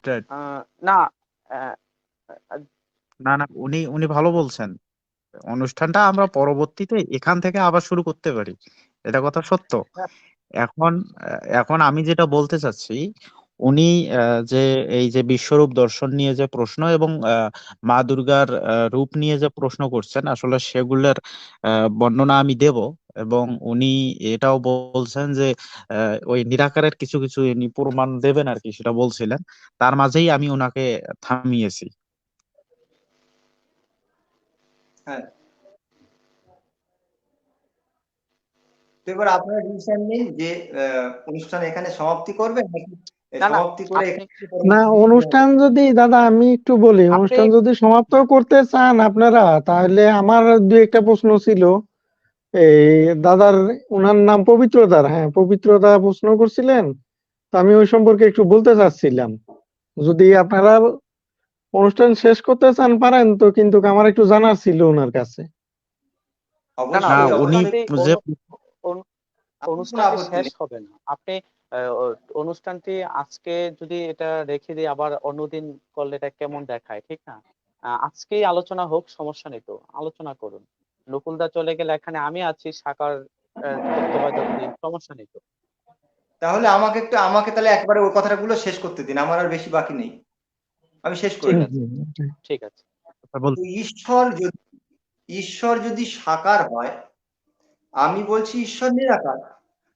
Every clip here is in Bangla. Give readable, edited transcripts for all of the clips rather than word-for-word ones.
Right. না, আহ, আহ, না না, উনি উনি ভালো বলছেন। অনুষ্ঠানটা আমরা পরবর্তীতে এখান থেকে আবার শুরু করতে পারি, এটা কথা সত্য। এখন এখন আমি যেটা বলতে চাচ্ছি, উনি যে এই যে বিশ্বরূপ দর্শন নিয়ে যে প্রশ্ন এবং মা দুর্গার রূপ নিয়ে যে প্রশ্ন করছেন, আসলে সেগুলোর বর্ণনা আমি দেব। এবং উনি এটাও বলছেন যে ওই নিরাকারের কিছু কিছু উনি প্রমাণ দেবেন আর কি, সেটা বলছিলেন। তার মাঝেই আমি ওনাকে থামিয়েছি। হ্যাঁ, তো এবার আপনারা ডিসিশন নিন যে অনুষ্ঠান এখানে সমাপ্তি করবেন নাকি না না, সমাপ্তি করে আপনি এখান থেকে না, পরবর্তী অনুষ্ঠান যদি দাদা আমি একটু বলি, আপনি অনুষ্ঠান যদি সমাপ্ত করতে চান আপনারা, তাহলে আমার দুই একটা প্রশ্ন ছিল। এই দাদার, ওনার নাম পবিত্রদার, হ্যাঁ পবিত্রদা প্রশ্ন করছিলেন, তো আমি ওই সম্পর্কে একটু বলতে চাচ্ছিলাম। যদি আপনারা অনুষ্ঠান শেষ করতে চান পারেন, তো কিন্তু আমার একটু জানার ছিল ওনার কাছে। না না, না, অবশ্যই উনি অবশ্যই অনুষ্ঠানটি যে অনু- আপনার কোনো অনুষ্ঠানটি আপত্তি শেষ নেই। হবে না। আপনি অনুষ্ঠানটি আজকে যদি এটা রেখে দিয়ে আবার অন্যদিন করলে এটা কেমন দেখায়, ঠিক না? আজকেই আলোচনা হোক, সমস্যা নেই, তো আলোচনা করুন। নকুলদা চলে গেলে এখানে আমি আছি, সাকার তত্ত্বাবধায়ক দিন, সমস্যা নেই তো। তাহলে আমাকে তাহলে একবারে ওই কথাগুলো শেষ করতে দিন, আমার আর বেশি বাকি নেই, আমি শেষ করে ঠিক হুম, নিই। আছে, হুম, হুম। ঠিক আছে। বল। তো ঈশ্বর যদি সাকার হয়, আমি বলছি ঈশ্বর নিরাকার।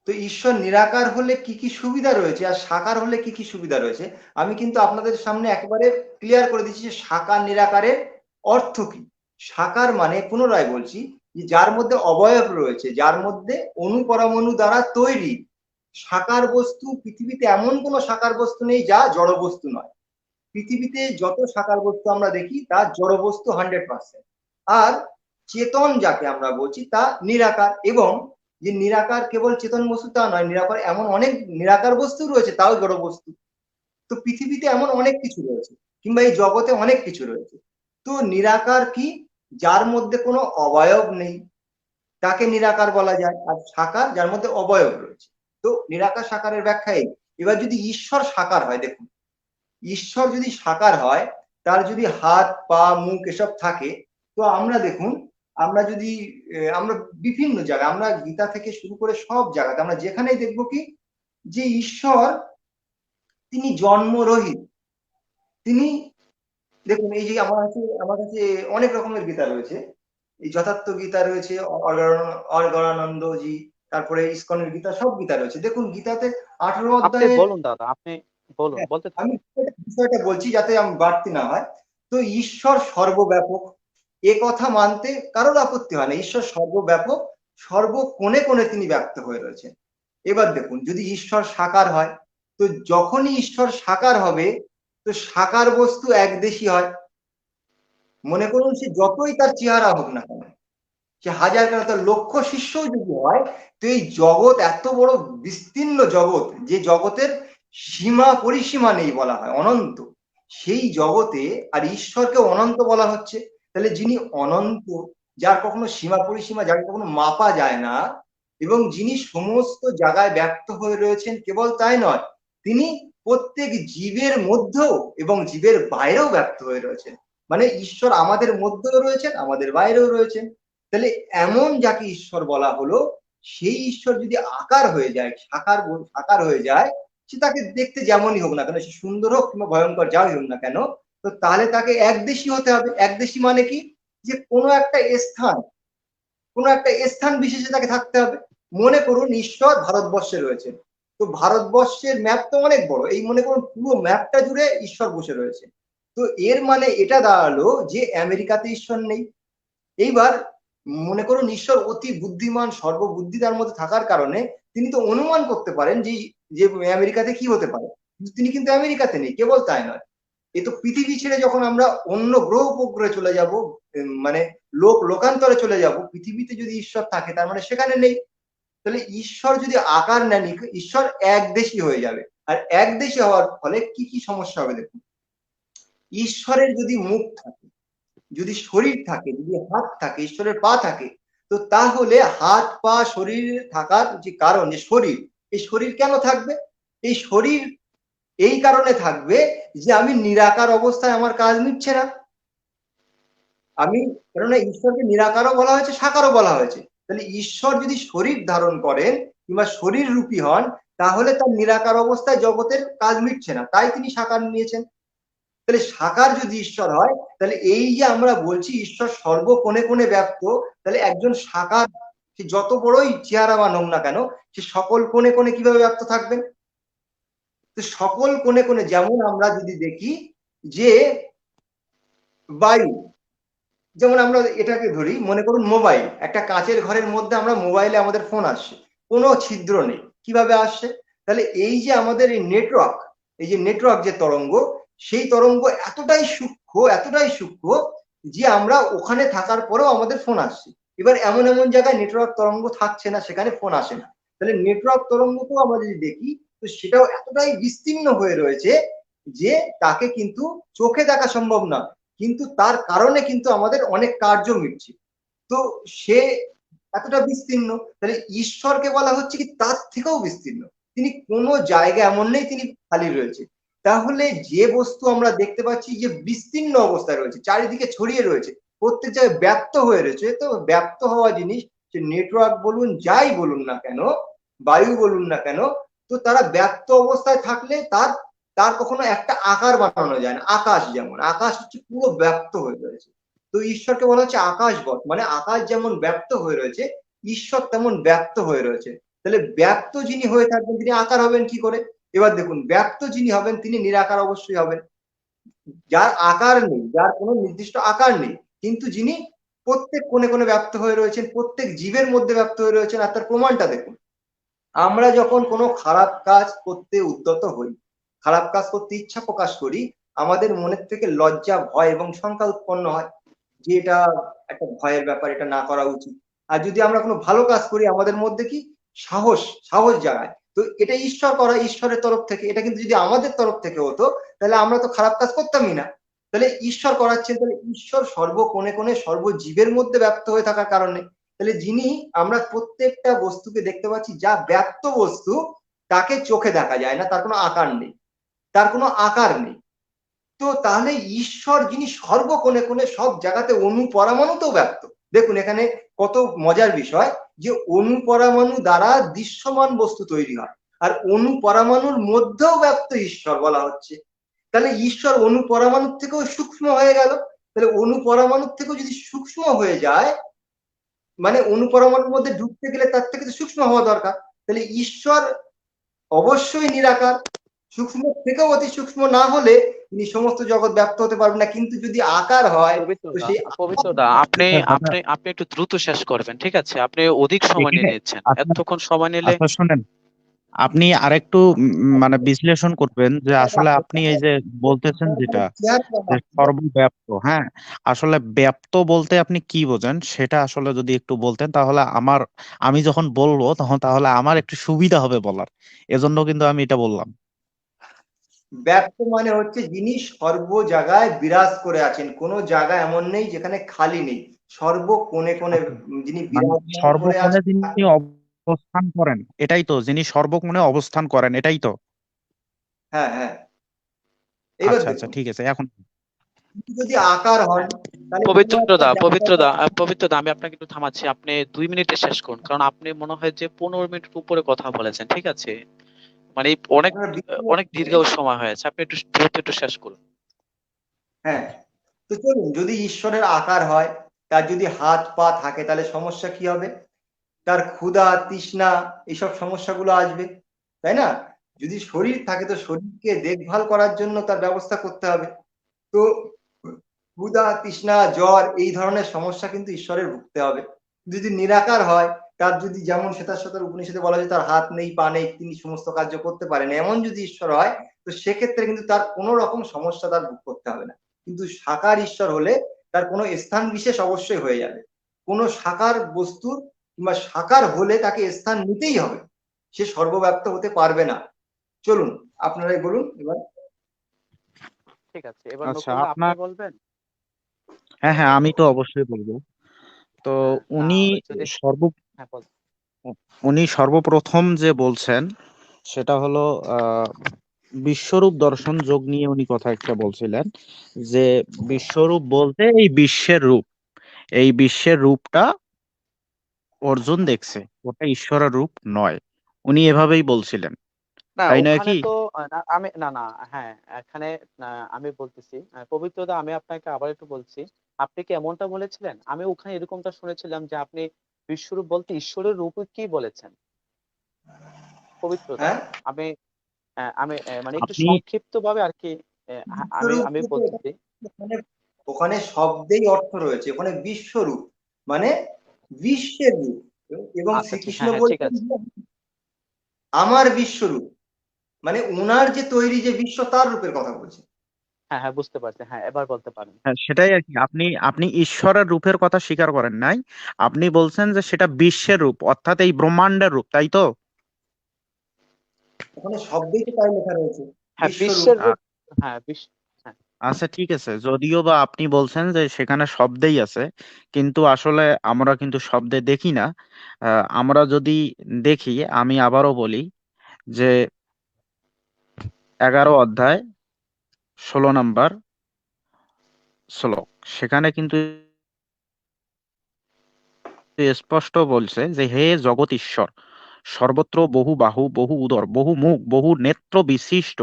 তো ঈশ্বর নিরাকার হলে কি কি সুবিধা রয়েছে আর সাকার হলে কি কি সুবিধা রয়েছে, আমি কিন্তু আপনাদের সামনে একেবারে ক্লিয়ার করে দিচ্ছি যে সাকার নিরাকারের অর্থ কি। সাকার মানে, পুনরায় বলছি, যে যার মধ্যে অবয়ব রয়েছে, যার মধ্যে অণু পরমাণু দ্বারা তৈরি। সাকার বস্তু, পৃথিবীতে এমন কোনো সাকার বস্তু নেই যা জড় বস্তু নয়। পৃথিবীতে যত সাকার বস্তু আমরা দেখি তা জড় বস্তু 100%। আর চেতন যাকে আমরা বলছি তা নিরাকার। এবং যে নিরাকার কেবল চেতন বস্তু তা নয়, নিরাকার এমন অনেক নিরাকার বস্তু রয়েছে, তাও জড় বস্তু। তো পৃথিবীতে এমন অনেক কিছু রয়েছে, কিংবা এই জগতে অনেক কিছু রয়েছে। তো নিরাকার কি? যার মধ্যে কোনো অবয়ব নেই, তাকে নিরাকার বলা যায়। আর সাকার যার মধ্যে অবয়ব রয়েছে। তো নিরাকার সাকারের ব্যাখ্যা এই। এবার যদি ঈশ্বর সাকার হয়, দেখুন, ঈশ্বর যদি সাকার হয়, তার যদি হাত পা মুখ এসব থাকে, তো আমরা দেখুন, আমরা যদি আমরা বিভিন্ন জায়গায়, আমরা গীতা থেকে শুরু করে সব জায়গাতে আমরা যেখানেই দেখবো কি, যে ঈশ্বর তিনি জন্মরহিত। তিনি, দেখুন, এই যে আমার কাছে অনেক রকমের গীতা রয়েছে। এই যথার্থ গীতা রয়েছে, অর্গরানন্দজি, তারপরে ইসকনের গীতা, সব গীতা রয়েছে। দেখুন গীতাতে 18 আপনি অধ্যায়ে, বলুন দাদা, আপনি বলুন, হ্যাঁ, বলতে আমি থাকুন। বিষয়টা বলছি যাতে আমি বাড়তি না হয়। তো ঈশ্বর সর্বব্যাপক, এ কথা মানতে কারোর আপত্তি হয় না। ঈশ্বর সর্বব্যাপক, সর্ব কোণে কোণে তিনি ব্যক্ত হয়ে রয়েছেন। এবার দেখুন, যদি ঈশ্বর সাকার হয়, তো যখনই ঈশ্বর সাকার হবে, তো সাকার বস্তু একদেশী হয়। মনে করুন সে যতই তার চেহারা হোক না কেন, সে হাজার কেন তার লক্ষ শিষ্যও যদি হয়, তো এই জগৎ এত বড় বিস্তীর্ণ জগৎ, যে জগতের সীমা পরিসীমা নেই, বলা হয় অনন্ত, সেই জগতে আর ঈশ্বরকে অনন্ত বলা হচ্ছে। তাহলে যিনি অনন্ত, যার কখনো সীমা পরিসীমা, যাকে কখনো মাপা যায় না, এবং যিনি সমস্ত জায়গায় ব্যক্ত হয়ে রয়েছেন, কেবল তাই নয়, তিনি প্রত্যেক জীবের মধ্যেও এবং জীবের বাইরেও ব্যক্ত হয়ে রয়েছেন। মানে ঈশ্বর আমাদের মধ্যেও রয়েছেন, আমাদের বাইরেও রয়েছেন। তাহলে এমন যাকে ঈশ্বর বলা হলো, সেই ঈশ্বর যদি আকার হয়ে যায়, সাকার হয়ে যায়, সে তাকে দেখতে যেমনই হোক না কেন, সে সুন্দর হোক কিংবা ভয়ঙ্কর যাই হোক না কেন, তো তাহলে তাকে একদেশী হতে হবে। একদেশী মানে কি? যে কোনো একটা স্থান বিশেষে তাকে থাকতে হবে। মনে করুন ঈশ্বর ভারতবর্ষে রয়েছে, তো ভারতবর্ষের ম্যাপ তো অনেক বড়, এই মনে করুন পুরো ম্যাপটা জুড়ে ঈশ্বর বসে রয়েছে। তো এর মানে এটা দাঁড়ালো যে আমেরিকাতে ঈশ্বর নেই। এইবার মনে করুন ঈশ্বর অতি বুদ্ধিমান, সর্ববুদ্ধি তার মধ্যে থাকার কারণে তিনি তো অনুমান করতে পারেন যে যে আমেরিকাতে কি হতে পারে, কিন্তু তিনি কিন্তু আমেরিকাতে নেই। কেবল তাই নয়, এ তো পৃথিবী ছেড়ে যখন আমরা অন্য গ্রহ উপগ্রহে চলে যাব, মানে লোকান্তরে চলে যাব, পৃথিবীতে যদি ঈশ্বর থাকে তার মানে সেখানে নেই। তাহলে ঈশ্বর যদি আকার নেন, ঈশ্বর একদেশী হয়ে যাবে। আর একদেশী হওয়ার ফলে কি কি সমস্যা হবে দেখুন। ঈশ্বরের যদি মুখ থাকে, যদি শরীর থাকে, যদি হাত থাকে, ঈশ্বরের পা থাকে, তো তাহলে হাত পা শরীর থাকার যে কারণ, যে শরীর, এই শরীর কেন থাকবে? এই শরীর এই কারণে থাকবে যে আমি নিরাকার অবস্থায় আমার কাজ মিটছে না। আমি, কেননা ঈশ্বরকে নিরাকারও বলা হয়েছে, সাকারও বলা হয়েছে। তাহলে ঈশ্বর যদি শরীর ধারণ করেন কিংবা শরীর রূপী হন, তাহলে তার নিরাকার অবস্থায় জগতের কাজ মিটছে না, তাই তিনি সাকার নিয়েছেন। তাহলে সাকার যদি ঈশ্বর হয়, তাহলে এই যে আমরা বলছি ঈশ্বর সর্ব কোণে কোণে ব্যপ্ত, তাহলে একজন সাকার সে যত বড়ই চেহারা বানোক না কেন, সে সকল কোণে কোণে কিভাবে ব্যপ্ত থাকবেন? তো সকল কোণে কোণে, যেমন আমরা যদি দেখি যে বায়ু, যেমন আমরা এটাকে ধরি, মনে করুন মোবাইল, একটা কাচের ঘরের মধ্যে আমরা মোবাইলে আমাদের ফোন আসছে, কোনো ছিদ্র নেই, কিভাবে আসছে? তাহলে এই যে আমাদের এই নেটওয়ার্ক, এই যে নেটওয়ার্ক যে তরঙ্গ, সেই তরঙ্গ এতটাই সূক্ষ্ম যে আমরা ওখানে থাকার পরেও আমাদের ফোন আসছে। এবার এমন এমন জায়গায় নেটওয়ার্ক তরঙ্গ থাকছে না, সেখানে ফোন আসে না। তাহলে নেটওয়ার্ক তরঙ্গকেও আমরা যদি দেখি, তো সেটাও এতটাই বিস্তীর্ণ হয়ে রয়েছে যে তাকে কিন্তু চোখে দেখা সম্ভব না, কিন্তু তার কারণে কিন্তু আমাদের অনেক কার্য মিটছে। তো সে এতটা বিস্তীর্ণ, তাহলে ঈশ্বরকে বলা হচ্ছে কি তার থেকেও বিস্তীর্ণ। তিনি কোনো জায়গা এমন নেই তিনি খালি রয়েছে। তাহলে যে বস্তু আমরা দেখতে পাচ্ছি যে বিস্তীর্ণ অবস্থায় রয়েছে, চারিদিকে ছড়িয়ে রয়েছে, প্রত্যেক জায়গায় ব্যাপ্ত হয়ে রয়েছে, তো ব্যাপ্ত হওয়া জিনিস, সে নেটওয়ার্ক বলুন, যাই বলুন না কেন, বায়ু বলুন না কেন, তো তারা ব্যাপ্ত অবস্থায় থাকলে তার তার কখনো একটা আকার বানানো যায় না। আকাশ, যেমন আকাশ হচ্ছে পুরো ব্যাপ্ত হয়ে রয়েছে, তো ঈশ্বরকে বলা হচ্ছে আকাশবৎ, মানে আকাশ যেমন ব্যপ্ত হয়ে রয়েছে, ঈশ্বর তেমন ব্যপ্ত হয়ে রয়েছে। তাহলে ব্যপ্ত যিনি হয়ে থাকবেন তিনি আকার হবেন কি করে? এবার দেখুন, ব্যপ্ত যিনি হবেন তিনি নিরাকার অবশ্যই হবেন। যার আকার নেই, যার কোনো নির্দিষ্ট আকার নেই, কিন্তু যিনি প্রত্যেক কোণে কোণে ব্যপ্ত হয়ে রয়েছেন, প্রত্যেক জীবের মধ্যে ব্যপ্ত হয়ে রয়েছেন। আর তার প্রমাণটা দেখুন, আমরা যখন কোনো খারাপ কাজ করতে উদ্যত হই, খারাপ কাজ করতে ইচ্ছা প্রকাশ করি, আমাদের মনের থেকে লজ্জা, ভয় এবং শঙ্কা উৎপন্ন হয় যে এটা একটা ভয়ের ব্যাপার, এটা না করা উচিত। আর যদি আমরা কোনো ভালো কাজ করি, আমাদের মধ্যে কি সাহস সাহস জাগায়। তো এটা ঈশ্বর করা, ঈশ্বরের তরফ থেকে। এটা কিন্তু যদি আমাদের তরফ থেকে হতো, তাহলে আমরা তো খারাপ কাজ করতামই না। তাহলে ঈশ্বর করাচ্ছেন, তাহলে ঈশ্বর সর্ব কোণে কোণে সর্বজীবের মধ্যে ব্যপ্ত হয়ে থাকার কারণে, তাহলে যিনি, আমরা প্রত্যেকটা বস্তুকে দেখতে পাচ্ছি, যা ব্যক্ত বস্তু তাকে চোখে দেখা যায় না, তার কোনো আকার নেই, তার কোনো আকার নেই। তো তাহলে ঈশ্বর যিনি সর্ব কোণে কোণে সব জায়গাতে, অণু পরমাণুতেও ব্যক্ত। দেখুন এখানে কত মজার বিষয় যে অণু পরমাণু দ্বারা দৃশ্যমান বস্তু তৈরি হয়, আর অণু পরমাণুর মধ্যেও ব্যক্ত ঈশ্বর বলা হচ্ছে। তাহলে ঈশ্বর অণু পরমাণুর থেকেও সূক্ষ্ম হয়ে গেল। তাহলে অণু পরমাণুর থেকেও যদি সূক্ষ্ম হয়ে যায়, মানে অণু পরমাণুর মধ্যে ঢুকতে গেলে তার থেকে তো সূক্ষ্ম হওয়া দরকার। তাহলে ঈশ্বর অবশ্যই নিরাকার, সূক্ষ্ম থেকেও অতি সূক্ষ্ম না হলে তিনি সমস্ত জগৎ ব্যপ্ত হতে পারবেন না। কিন্তু যদি আকার হয়, তো সেই পবিত্রদা, আপনি আচ্ছা দাদা, আপনি আপনি একটু দ্রুত শেষ করবেন, ঠিক আছে? আপনি অধিক সময় এখানে নিয়ে নিচ্ছেন, আচ্ছা, এতক্ষণ সময় নিলে। আচ্ছা শোনেন, আপনি আরেকটু মানে বিশ্লেষণ করবেন যে আসলে আপনি এই যে বলতেছেন যেটা, যে সর্বব্যাপ্ত, হ্যাঁ, আসলে ব্যাপ্ত বলতে আপনি কি বোঝেন সেটা আসলে যদি একটু বলতেন, তাহলে আমি যখন বলবো তখন তাহলে আমার একটু সুবিধা হবে বলার, এজন্য কিন্তু আমি এটা বললাম। ব্যক্ত মানে হচ্ছে যিনি সর্ব জায়গায় বিরাজ করে আছেন, কোনো জায়গা এমন নেই যেখানে খালি নেই, সর্ব কোণে কোণে আচ্ছা, যিনি মানে বিরাজমান করে সর্বক্ষণে আছেন। যিনি অবস্থান করেন, এটাই তো, যিনি সর্বক্ষণে অবস্থান করেন, এটাই তো। হ্যাঁ হ্যাঁ, এবার আচ্ছা আচ্ছা, দেখুন, ঠিক আছে এখন। যদি আকার হন, তাহলে কোনো একটা পবিত্রদা, জায়গায়, পবিত্রদা, আমি আপনাকে একটু থামাচ্ছি, আপনি 2 মিনিটে শেষ করুন, কারণ আপনি মনে হয় যে 15 মিনিট উপরে কথা বলেছেন, ঠিক আছে? মানে অনেক আপনারা অনেক দীর্ঘ সময় হয়েছে, আপনি একটু দ্রুত একটু শেষ করুন। হ্যাঁ, তো চলুন, যদি ঈশ্বরের আকার হয়, তার যদি হাত পা থাকে, তাহলে সমস্যা কি হবে? তার ক্ষুধা তৃষ্ণা এইসব সমস্যাগুলো আসবে, তাই না? যদি শরীর থাকে, তো শরীরকে দেখভাল করার জন্য তার ব্যবস্থা করতে হবে। তো ক্ষুধা তৃষ্ণা জ্বর এই ধরনের সমস্যা কিন্তু ঈশ্বরের ভুগতে হবে। যদি নিরাকার হয়, তার যদি, যেমন শ্বেতাশ্বতর উপনিষদে বলা যায় তার হাত নেই পা নেই, তিনি সমস্ত কার্য করতে পারেন, এমন যদি ঈশ্বর হয়, তো সেক্ষেত্রে কিন্তু তার কোনো রকম সমস্যা তার ভোগ করতে হবে না। কিন্তু সাকার ঈশ্বর হলে তার কোনো স্থান বিশেষ অবশ্যই হয়ে যাবে। কোনো সাকার বস্তুর কিংবা সাকার হলে তাকে স্থান নিতেই হবে, সে সর্বব্যাপ্ত হতে পারবে না। চলুন, আপনারাই বলুন এবার। ঠিক আছে, এবার আচ্ছা নকুলদা আপনি আপনার, বলবেন। হ্যাঁ হ্যাঁ, আমি তো অবশ্যই বলবো। তো হ্যাঁ, না উনি যদি, সর্ব হ্যাঁ বল। উনি সর্বপ্রথম যে বলছেন সেটা হলো বিশ্বরূপ দর্শন যোগ নিয়ে উনি কথা একটা বলছিলেন, যে বিশ্বরূপ বলতে এই বিশ্বের রূপ, এই বিশ্বের রূপটা অর্জুন দেখছে, ওটা ঈশ্বরের রূপ নয়। উনি এভাবেই বলছিলেন, না তাই নয় ওখানে কি? তো আমি না না হ্যাঁ এখানে আমি বলতেছি পবিত্রতা, আমি আপনাকে আবার একটু বলছি, আপনি কি এমনটা বলেছিলেন? আমি ওখানে এরকমটা শুনেছিলাম যে আপনি বিশ্বরূপ বলতে ঈশ্বরের রূপ কি বলেছেন পবিত্রদা। হ্যাঁ, আমি আমি মানে একটু আপনি সংক্ষিপ্ত ভাবে আর কি আমি বিশ্বরূপ আমি থেকে বলতেছি। ওখানে ওখানে শব্দেই অর্থ রয়েছে, ওখানে বিশ্বরূপ মানে বিশ্বের রূপ। এবং আচ্ছা আচ্ছা, শ্রীকৃষ্ণ হ্যাঁ হ্যাঁ ঠিক বলছেন আছে। যে আমার বিশ্বরূপ, মানে উনার যে তৈরি যে বিশ্ব তার রূপের কথা বলছে। হ্যাঁ হ্যাঁ বুঝতে পারছি, হ্যাঁ এবার বলতে পারেন। হ্যাঁ, সেটাই আর কি, আপনি আপনি ঈশ্বরের রূপের কথা স্বীকার করেন নাই, আপনি বলছেন যে সেটা বিশ্বের রূপ, অর্থাৎ এই ব্রহ্মাণ্ডের রূপ, তাই তো? ওখানে শব্দেই তো তাই লেখা রয়েছে, হ্যাঁ বিশ্বরূপ। বিশ্বের রূপ। হ্যাঁ হ্যাঁ আচ্ছা ঠিক আছে, যদিও বা আপনি বলছেন যে সেখানে শব্দেই আছে, কিন্তু আসলে আমরা কিন্তু শব্দে দেখি না। আমরা যদি দেখি, আমি আবারও বলি যে 11 অধ্যায় 16 নম্বর শ্লোক, সেখানে কিন্তু স্পষ্ট বলছে যে হে জগৎ ঈশ্বর, সর্বত্র বহু বাহু বহু উদর বহু মুখ বহু নেত্র বিশিষ্ট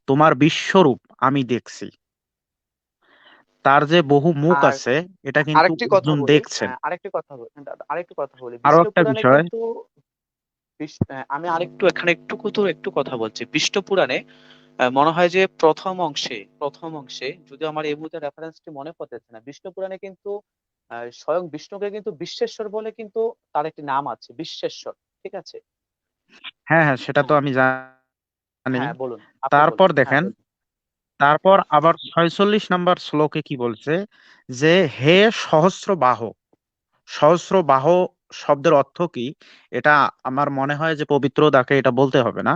তোমার বিশ্বরূপ আমি দেখছি। তার যে বহু মুখ আর আছে, এটা কিন্তু আরেকটি কথা অর্জুন বলি, দেখছেন। আরেকটি কথা বলি, আরো বিষ্ণু একটা পুরাণে বিষয়, কিন্তু আমি আরেকটু এখানে একটু কথা বলছি। বিষ্ণু পুরাণে মনে হয় যে প্রথম অংশে যদি আমার এই মুহূর্তে রেফারেন্সটি মনে পড়তেছে না, বিষ্ণু পুরাণে কিন্তু স্বয়ং বিষ্ণুকে কিন্তু বিশ্বেশ্বর বলে কিন্তু তার একটি নাম আছে, বিশ্বেশ্বর। ঠিক আছে। হ্যাঁ হ্যাঁ, সেটা তো হ্যাঁ আমি জানি। হ্যাঁ বলুন, আপনি বলুন, তারপর হ্যাঁ দেখেন, বলুন। তারপর আবার 46 নম্বর শ্লোকে কি বলছে, যে হে সহস্র বাহ। সহস্র বাহ শব্দের অর্থ কি, এটা আমার মনে হয় যে পবিত্র দাকে এটা বলতে হবে না।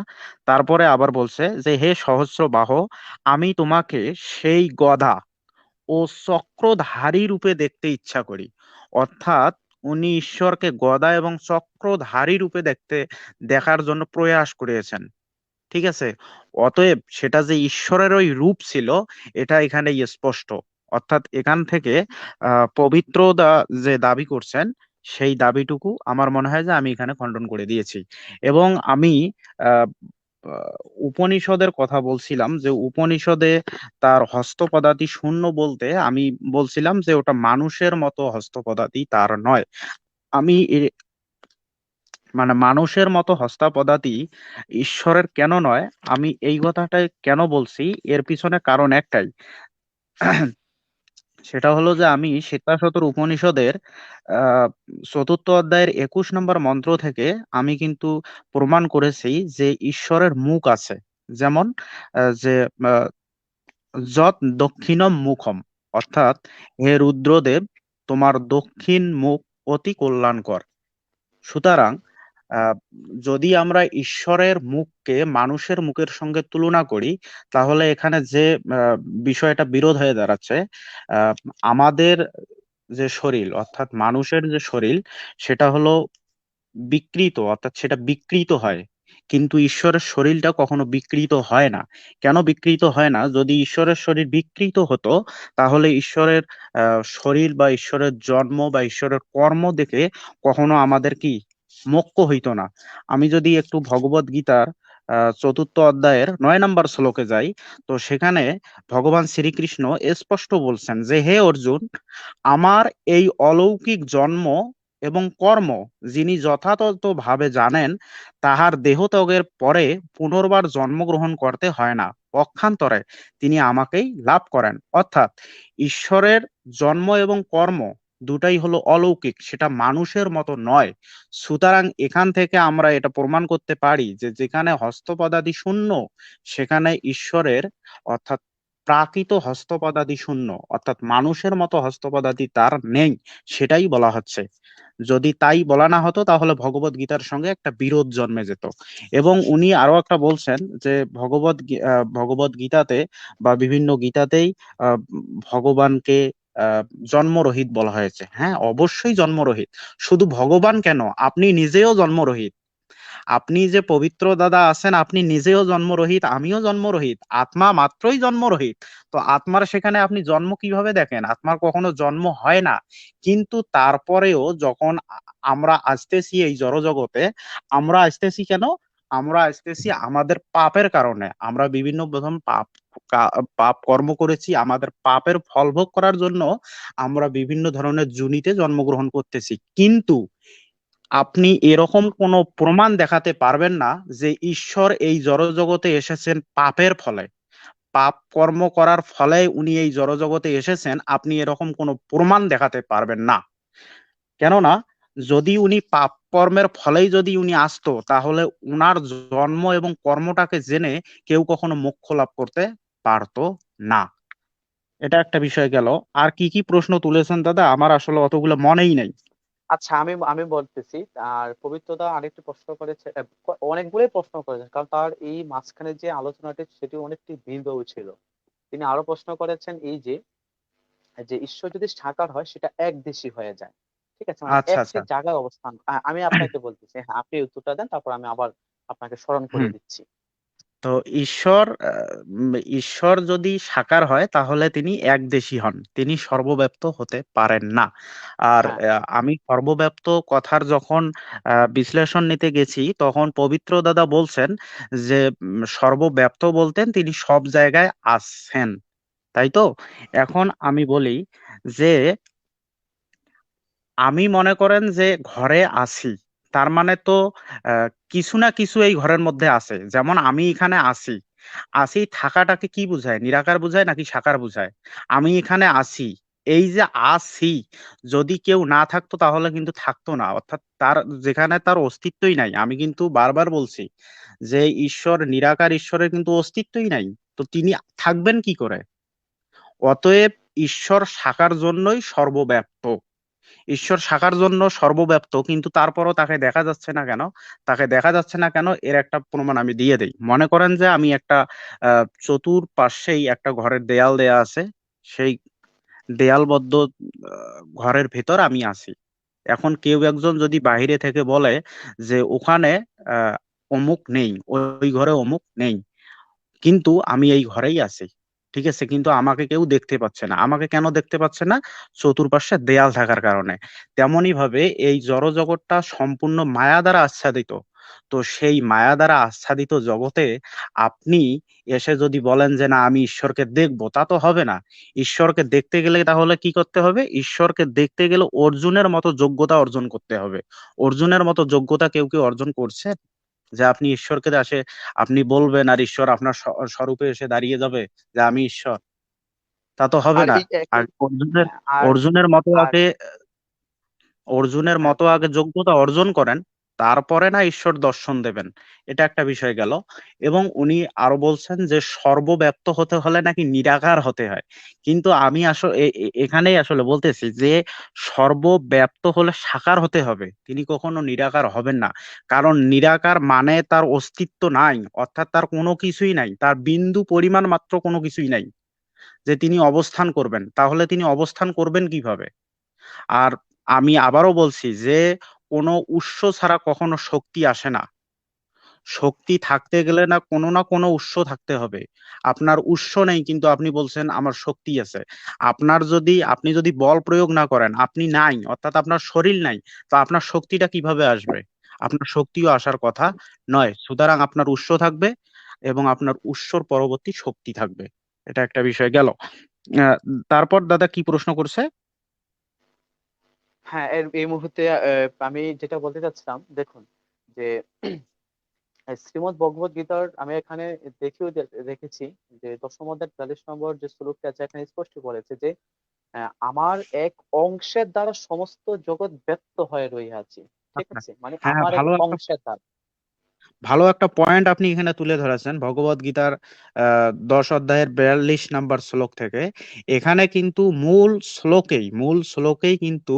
তারপরে আবার বলছে যে হে সহস্র বাহ, আমি তোমাকে সেই গদা ও চক্রধারী রূপে দেখতে ইচ্ছা করি। অর্থাৎ উনি ঈশ্বরকে গদা এবং চক্রধারী রূপে দেখার জন্য প্রয়াস করিয়েছেন। ঠিক আছে, অতএব সেটা যে ঈশ্বরের ওই রূপ ছিল, এটা এখানে স্পষ্ট। অর্থাৎ এখান থেকে পবিত্র যে দাবি করছেন, সেই দাবিটুকু আমার মনে হয় যে আমি এখানে খণ্ডন করে দিয়েছি। এবং আমি আহ আহ, উপনিষদের কথা বলছিলাম, যে উপনিষদে তার হস্তপদাতি শূন্য বলতে আমি বলছিলাম যে ওটা মানুষের মতো হস্তপদাতি তার নয়। আমি মানে মানুষের মতো হস্তাপদাতি ঈশ্বরের কেন নয়, আমি এই কথাটা কেন বলছি, এর পিছনে কারণ একটাই। সেটা হলো যে আমি শ্বেতাশ্বতর উপনিষদের আহ 4র্থ অধ্যায়ের 21 নম্বর মন্ত্র থেকে আমি কিন্তু প্রমাণ করেছি যে ঈশ্বরের মুখ আছে। যেমন যে আহ, যৎ দক্ষিণম মুখম, অর্থাৎ হে রুদ্রদেব, তোমার দক্ষিণ মুখ অতি কল্যাণকর। সুতরাং আহ, যদি আমরা ঈশ্বরের মুখকে মানুষের মুখের সঙ্গে তুলনা করি, তাহলে এখানে যে আহ, বিষয়টা বিরোধ হয়ে দাঁড়াচ্ছে, আহ, আমাদের যে শরীর, অর্থাৎ মানুষের যে শরীর, সেটা হলো বিকৃত, অর্থাৎ সেটা বিকৃত হয়, কিন্তু ঈশ্বরের শরীরটা কখনো বিকৃত হয় না। কেন বিকৃত হয় না? যদি ঈশ্বরের শরীর বিকৃত হতো, তাহলে ঈশ্বরের শরীর বা ঈশ্বরের জন্ম বা ঈশ্বরের কর্ম দেখে কখনো আমাদের কি মোক্ষ হইতো না। আমি যদি একটু ভগবদ গীতার 4র্থ অধ্যায়ের 9 নম্বর শ্লোকে যাই, তো সেখানে ভগবান শ্রীকৃষ্ণ স্পষ্ট বলছেন যে হে অর্জুন, আমার এই অলৌকিক জন্ম এবং কর্ম যিনি যথাযথ ভাবে জানেন, তাহার দেহত্যাগের পরে পুনর্বার জন্মগ্রহণ করতে হয় না, পক্ষান্তরে তিনি আমাকেই লাভ করেন। অর্থাৎ ঈশ্বরের জন্ম এবং কর্ম দুটাই হলো অলৌকিক, সেটা মানুষের মতো নয়। সুতরাং এখান থেকে আমরা এটা প্রমাণ করতে পারি যে যেখানে হস্তপদাদি শূন্য, সেখানে ঈশ্বরের, অর্থাৎ প্রাকৃত হস্তপদাদি শূন্য, অর্থাৎ মানুষের মতো হস্তপদাদি তার নেই, সেটাই বলা হচ্ছে। যদি তাই বলা না হতো, তাহলে ভগবত গীতার সঙ্গে একটা বিরোধ জন্মে যেত। এবং উনি আরো একটা বলছেন যে ভগবত গীতাতে বা বিভিন্ন গীতাতেই আহ, ভগবানকে আহ, জন্মরহিত বলা হয়েছে। হ্যাঁ, অবশ্যই জন্মরহিত। শুধু ভগবান কেন, আপনি নিজেও জন্মরহিত। আপনি যে পবিত্র দাদা আছেন, আপনি নিজেও জন্মরহিত, আমিও জন্মরহিত, আত্মা মাত্রই জন্মরহিত। তো আত্মার সেখানে আপনি জন্ম কিভাবে দেখেন? আত্মার কখনো জন্ম হয় না। কিন্তু তারপরেও যখন আমরা আসতেছি এই জড়জগতে, আমরা আসতেছি কেন? আমরা আসতেছি আমাদের পাপের কারণে। আমরা বিভিন্ন প্রথম পাপ কর্ম করেছি, আমাদের পাপের ফল ভোগ করার জন্য আমরা বিভিন্ন ধরনের যোনিতে জন্মগ্রহণ করতেছি। কিন্তু আপনি এরকম কোনো প্রমাণ দেখাতে পারবেন না যে ঈশ্বর এই জড়জগতে এসেছেন পাপের ফলে, পাপ কর্ম করার ফলে উনি এই জড়জগতে এসেছেন। আপনি এরকম কোনো প্রমাণ দেখাতে পারবেন না। কেননা যদি উনি পাপ কর্মের ফলেই যদি উনি আসতো, তাহলে উনার জন্ম এবং কর্মটাকে জেনে কেউ কখনো মোক্ষ লাভ করতে পারতো না। এটা একটা বিষয় গেল। আর কি কি প্রশ্ন তুলেছেন দাদা, আমার আসলে অতগুলো মনেই নাই। আচ্ছা, আমি আমি বলতেছি। আর পবিত্রদা আরেকটি প্রশ্ন করেছে, অনেকগুলোই প্রশ্ন করেছেন, কারণ তার এই মাঝখানে যে আলোচনাটি সেটি অনেকটি ভিন্নও ছিল। তিনি আরো প্রশ্ন করেছেন এই যে, যে ঈশ্বর যদি সাকার হয় সেটা একদেশী হয়ে যায়, ঠিক আছে, মানে আচ্ছা একটি আচ্ছা। জায়গায় অবস্থান। আমি আপনাকে বলতেছি, হ্যাঁ, আপনি উত্তরটা দেন, তারপর আমি আবার আপনাকে স্মরণ হুম। করিয়ে দিচ্ছি। তো ঈশ্বর ঈশ্বর যদি সাকার হয় তাহলে তিনি একদেশী হন, তিনি সর্বব্যাপ্ত হতে পারেন না। আর হ্যাঁ, আমি সর্বব্যাপ্ত কথার যখন বিশ্লেষণ নিতে গেছি, তখন পবিত্র দাদা বলছেন যে সর্বব্যাপ্ত বলতেন তিনি সব জায়গায় আছেন, তাই তো? এখন আমি বলি যে আমি মনে করেন যে ঘরে আছি, তার মানে তো কিছু না কিছু এই ঘরের মধ্যে আছে। যেমন আমি এখানে আছি, আছি থাকাটাকে কি বুঝায়? নিরাকার বুঝায় নাকি সাকার বুঝায়? আমি এখানে আছি, এই যে আছি, যদি কেউ না থাকতো তাহলে কিন্তু থাকতো না, অর্থাৎ তার যেখানে তার অস্তিত্বই নাই। আমি কিন্তু বারবার বলছি যে ঈশ্বর নিরাকার, ঈশ্বরের কিন্তু অস্তিত্বই নাই। তো তিনি থাকবেন কি করে? অতএব ঈশ্বর সাকার জন্যই সর্বব্যাপ্ত। ঈশ্বর সাকার জন্য সর্বব্যাপ্ত, কিন্তু তারপরও তাকে দেখা যাচ্ছে না কেন? তাকে দেখা যাচ্ছে না কেন, এর একটা প্রমাণ আমি দিয়ে দেই। মনে করেন যে আমি একটা চতুর্পাশেই একটা ঘরের দেয়াল দেয়া আছে, সেই দেয়ালবদ্ধ ঘরের ভেতর আমি আছি। এখন কেউ একজন যদি বাইরে থেকে বলে যে ওখানে আহ অমুক নেই, ওই ঘরে অমুক নেই, কিন্তু আমি এই ঘরেই আছি, ঠিক আছে, কিন্তু আমাকে কেউ দেখতে পাচ্ছে না। আমাকে কেন দেখতে পাচ্ছে না? চতুর্পাশে দেয়াল থাকার কারণে। তেমনি ভাবে এই জড় জগৎটা সম্পূর্ণ মায়া দ্বারা আচ্ছাদিত। তো সেই মায়া দ্বারা আচ্ছাদিত জগতে আপনি এসে যদি বলেন যে না আমি ঈশ্বরকে দেখবো, তা তো হবে না। ঈশ্বরকে দেখতে গেলে তাহলে কি করতে হবে? ঈশ্বরকে দেখতে গেলে অর্জুনের মতো যোগ্যতা অর্জন করতে হবে। অর্জুনের মতো যোগ্যতা কেউ কেউ অর্জন করছে, যে আপনি ঈশ্বরকে আসে আপনি বলবেন আর ঈশ্বর আপনার স্বরূপে এসে দাঁড়িয়ে যাবে যে আমি ঈশ্বর? তা তো হবে আর না। এই যে আর একটি, অর্জুনের হ্যাঁ, আর অর্জুনের মতো আর আগে অর্জুনের হ্যাঁ, মতো আগে যোগ্যতা অর্জন করেন, তারপরে না ঈশ্বর দর্শন দেবেন। এটা একটা বিষয় গেল। এবং উনি আরো বলছেন যে সর্বব্যাপ্ত হতে হলে নাকি নিরাকার হতে হয়। কিন্তু আমি আসলে এখানেই আসলে বলতেছি যে সর্বব্যাপ্ত হলে সাকার হতে হবে, তিনি কখনো নিরাকার হবেন না। কারণ নিরাকার মানে তার অস্তিত্ব নাই, অর্থাৎ তার কোনো কিছুই নাই, তার বিন্দু পরিমাণ মাত্র কোনো কিছুই নাই যে তিনি অবস্থান করবেন। তাহলে তিনি অবস্থান করবেন কিভাবে? আর আমি আবারও বলছি যে কোনো উৎস ছাড়া কখনো শক্তি আসে না। শক্তি থাকতে গেলে না কোনো উৎস থাকতে হবে। আপনার উৎস নেই কিন্তু আপনি বলছেন আমার শক্তি আছে। আপনি যদি বল প্রয়োগ না করেন, আপনি নাই, অর্থাৎ আপনার শরীর নাই, তো আপনার শক্তিটা কিভাবে আসবে? আপনার শক্তিও আসার কথা নয়। সুতরাং আপনার উৎস থাকবে এবং আপনার উৎসর পরবর্তী শক্তি থাকবে। এটা একটা বিষয় গেল। আহ, তারপর দাদা কি প্রশ্ন করছে? হ্যাঁ, এই মুহূর্তে আমি যেটা বলতে চাচ্ছিলাম, দেখুন যে শ্রীমদ্ ভগবত গীতার আমি এখানে দেখেছি যে দশম অধ্যায় 43 নম্বর যে শ্লোকটা আছে, এখানে স্পষ্ট বলেছে যে আমার এক অংশের দ্বারা সমস্ত জগৎ ব্যক্ত হয়ে রইয়াছে, ঠিক আচ্ছা। আছে, মানে হ্যাঁ, আমার এক ভালো একটা অংশের দ্বারা। ভালো একটা পয়েন্ট আপনি এখানে তুলে ধরেছেন ভগবত গীতার 10 অধ্যায়ের 42 নম্বর শ্লোক থেকে। এখানে কিন্তু মূল শ্লোকেই কিন্তু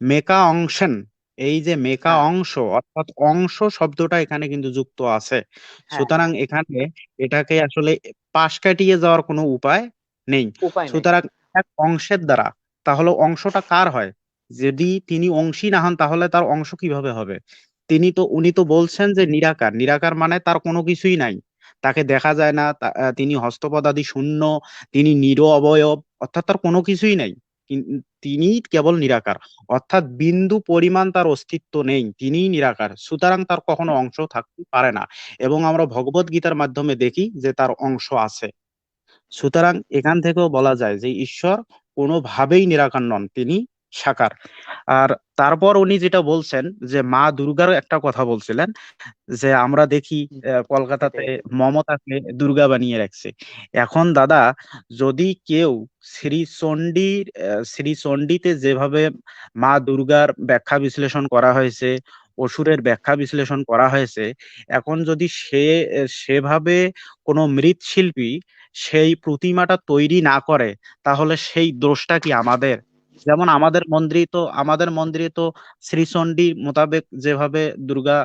মেকা অংশেন, এই যে মেকা হ্যাঁ, অংশ, অর্থাৎ অংশ শব্দটা এখানে কিন্তু যুক্ত আছে। হ্যাঁ, সুতরাং হ্যাঁ, এখানে এটাকে আসলে পাশ কাটিয়ে যাওয়ার কোনো উপায় নেই। উপায় নেই। সুতরাং এক অংশের দ্বারা, তাহলে অংশটা কার হয়? যদি তিনি অংশী না হন তাহলে তার অংশ কিভাবে হবে? উনি তো বলছেন যে নিরাকার। নিরাকার মানে তার কোনো কিছুই নাই, তাকে দেখা যায় না, তিনি হস্তপদাদি শূন্য, তিনি অবয়ব, অর্থাৎ তার কোনো কিছুই নাই। তিনি কেবল নিরাকার, অর্থাৎ বিন্দু পরিমাণ তার অস্তিত্ব নেই, তিনিই নিরাকার। সুতরাং তার কখনো অংশ থাকতে পারে না, এবং আমরা ভগবত গীতার মাধ্যমে দেখি যে তার অংশ আছে। সুতরাং এখান থেকেও বলা যায় যে ঈশ্বর কোনোভাবেই নিরাকার নন, তিনি সাকার। আর তারপর উনি যেটা বলছেন যে মা দুর্গার একটা কথা বলছিলেন, যে আমরা দেখি হুম, কলকাতাতে এটাই মমতাকে দুর্গা বানিয়ে রাখছে। এখন দাদা, যদি কেউ শ্রী চণ্ডীতে যেভাবে মা দুর্গার ব্যাখ্যা বিশ্লেষণ করা হয়েছে, অসুরের ব্যাখ্যা বিশ্লেষণ করা হয়েছে, এখন যদি সেভাবে কোনো মৃৎশিল্পী সেই প্রতিমাটা তৈরি না করে, তাহলে সেই দোষটা কি আমাদের? যেমন আমাদের মন্দিরে তো শ্রীচণ্ডী মোতাবেক যেভাবে দুর্গা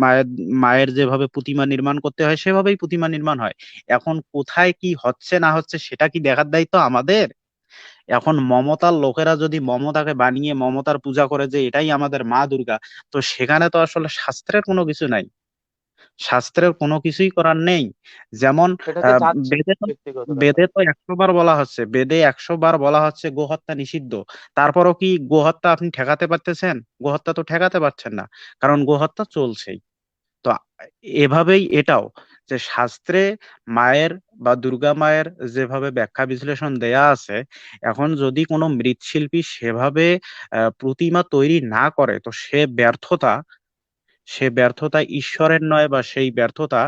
মায়ের মায়ের যেভাবে প্রতিমা নির্মাণ করতে হয় সেভাবেই প্রতিমা নির্মাণ হয়। এখন কোথায় কি হচ্ছে না হচ্ছে সেটা কি দেখার দায়িত্ব আমাদের? এখন মমতার লোকেরা যদি মমতাকে বানিয়ে মমতার পূজা করে যে এটাই আমাদের মা দুর্গা, তো সেখানে তো আসলে শাস্ত্রের কোনো কিছু নাই, শাস্ত্রের কোনো কিছুই করার নেই। যেমন এটা হচ্ছে যাচ্ছে বেদে তো ব্যক্তিগত ব্যাপার। বেদে তো 100 বার বলা হচ্ছে, বেদে 100 বার বলা হচ্ছে গোহত্যা নিষিদ্ধ। তারপরও কি গোহত্যা আপনি ঠেকাতে পারতেছেন? গোহত্যা তো ঠেকাতে পারছেন না, কারণ গোহত্যা চলছেই। তো এভাবেই এটাও, যে শাস্ত্রে মায়ের বা দুর্গা মায়ের যেভাবে ব্যাখ্যা বিশ্লেষণ দেয়া আছে, এখন যদি কোনো মৃৎশিল্পী সেভাবে প্রতিমা তৈরি না করে, তো সে ব্যর্থতা ঈশ্বরের নয়, বা সেই ব্যর্থতা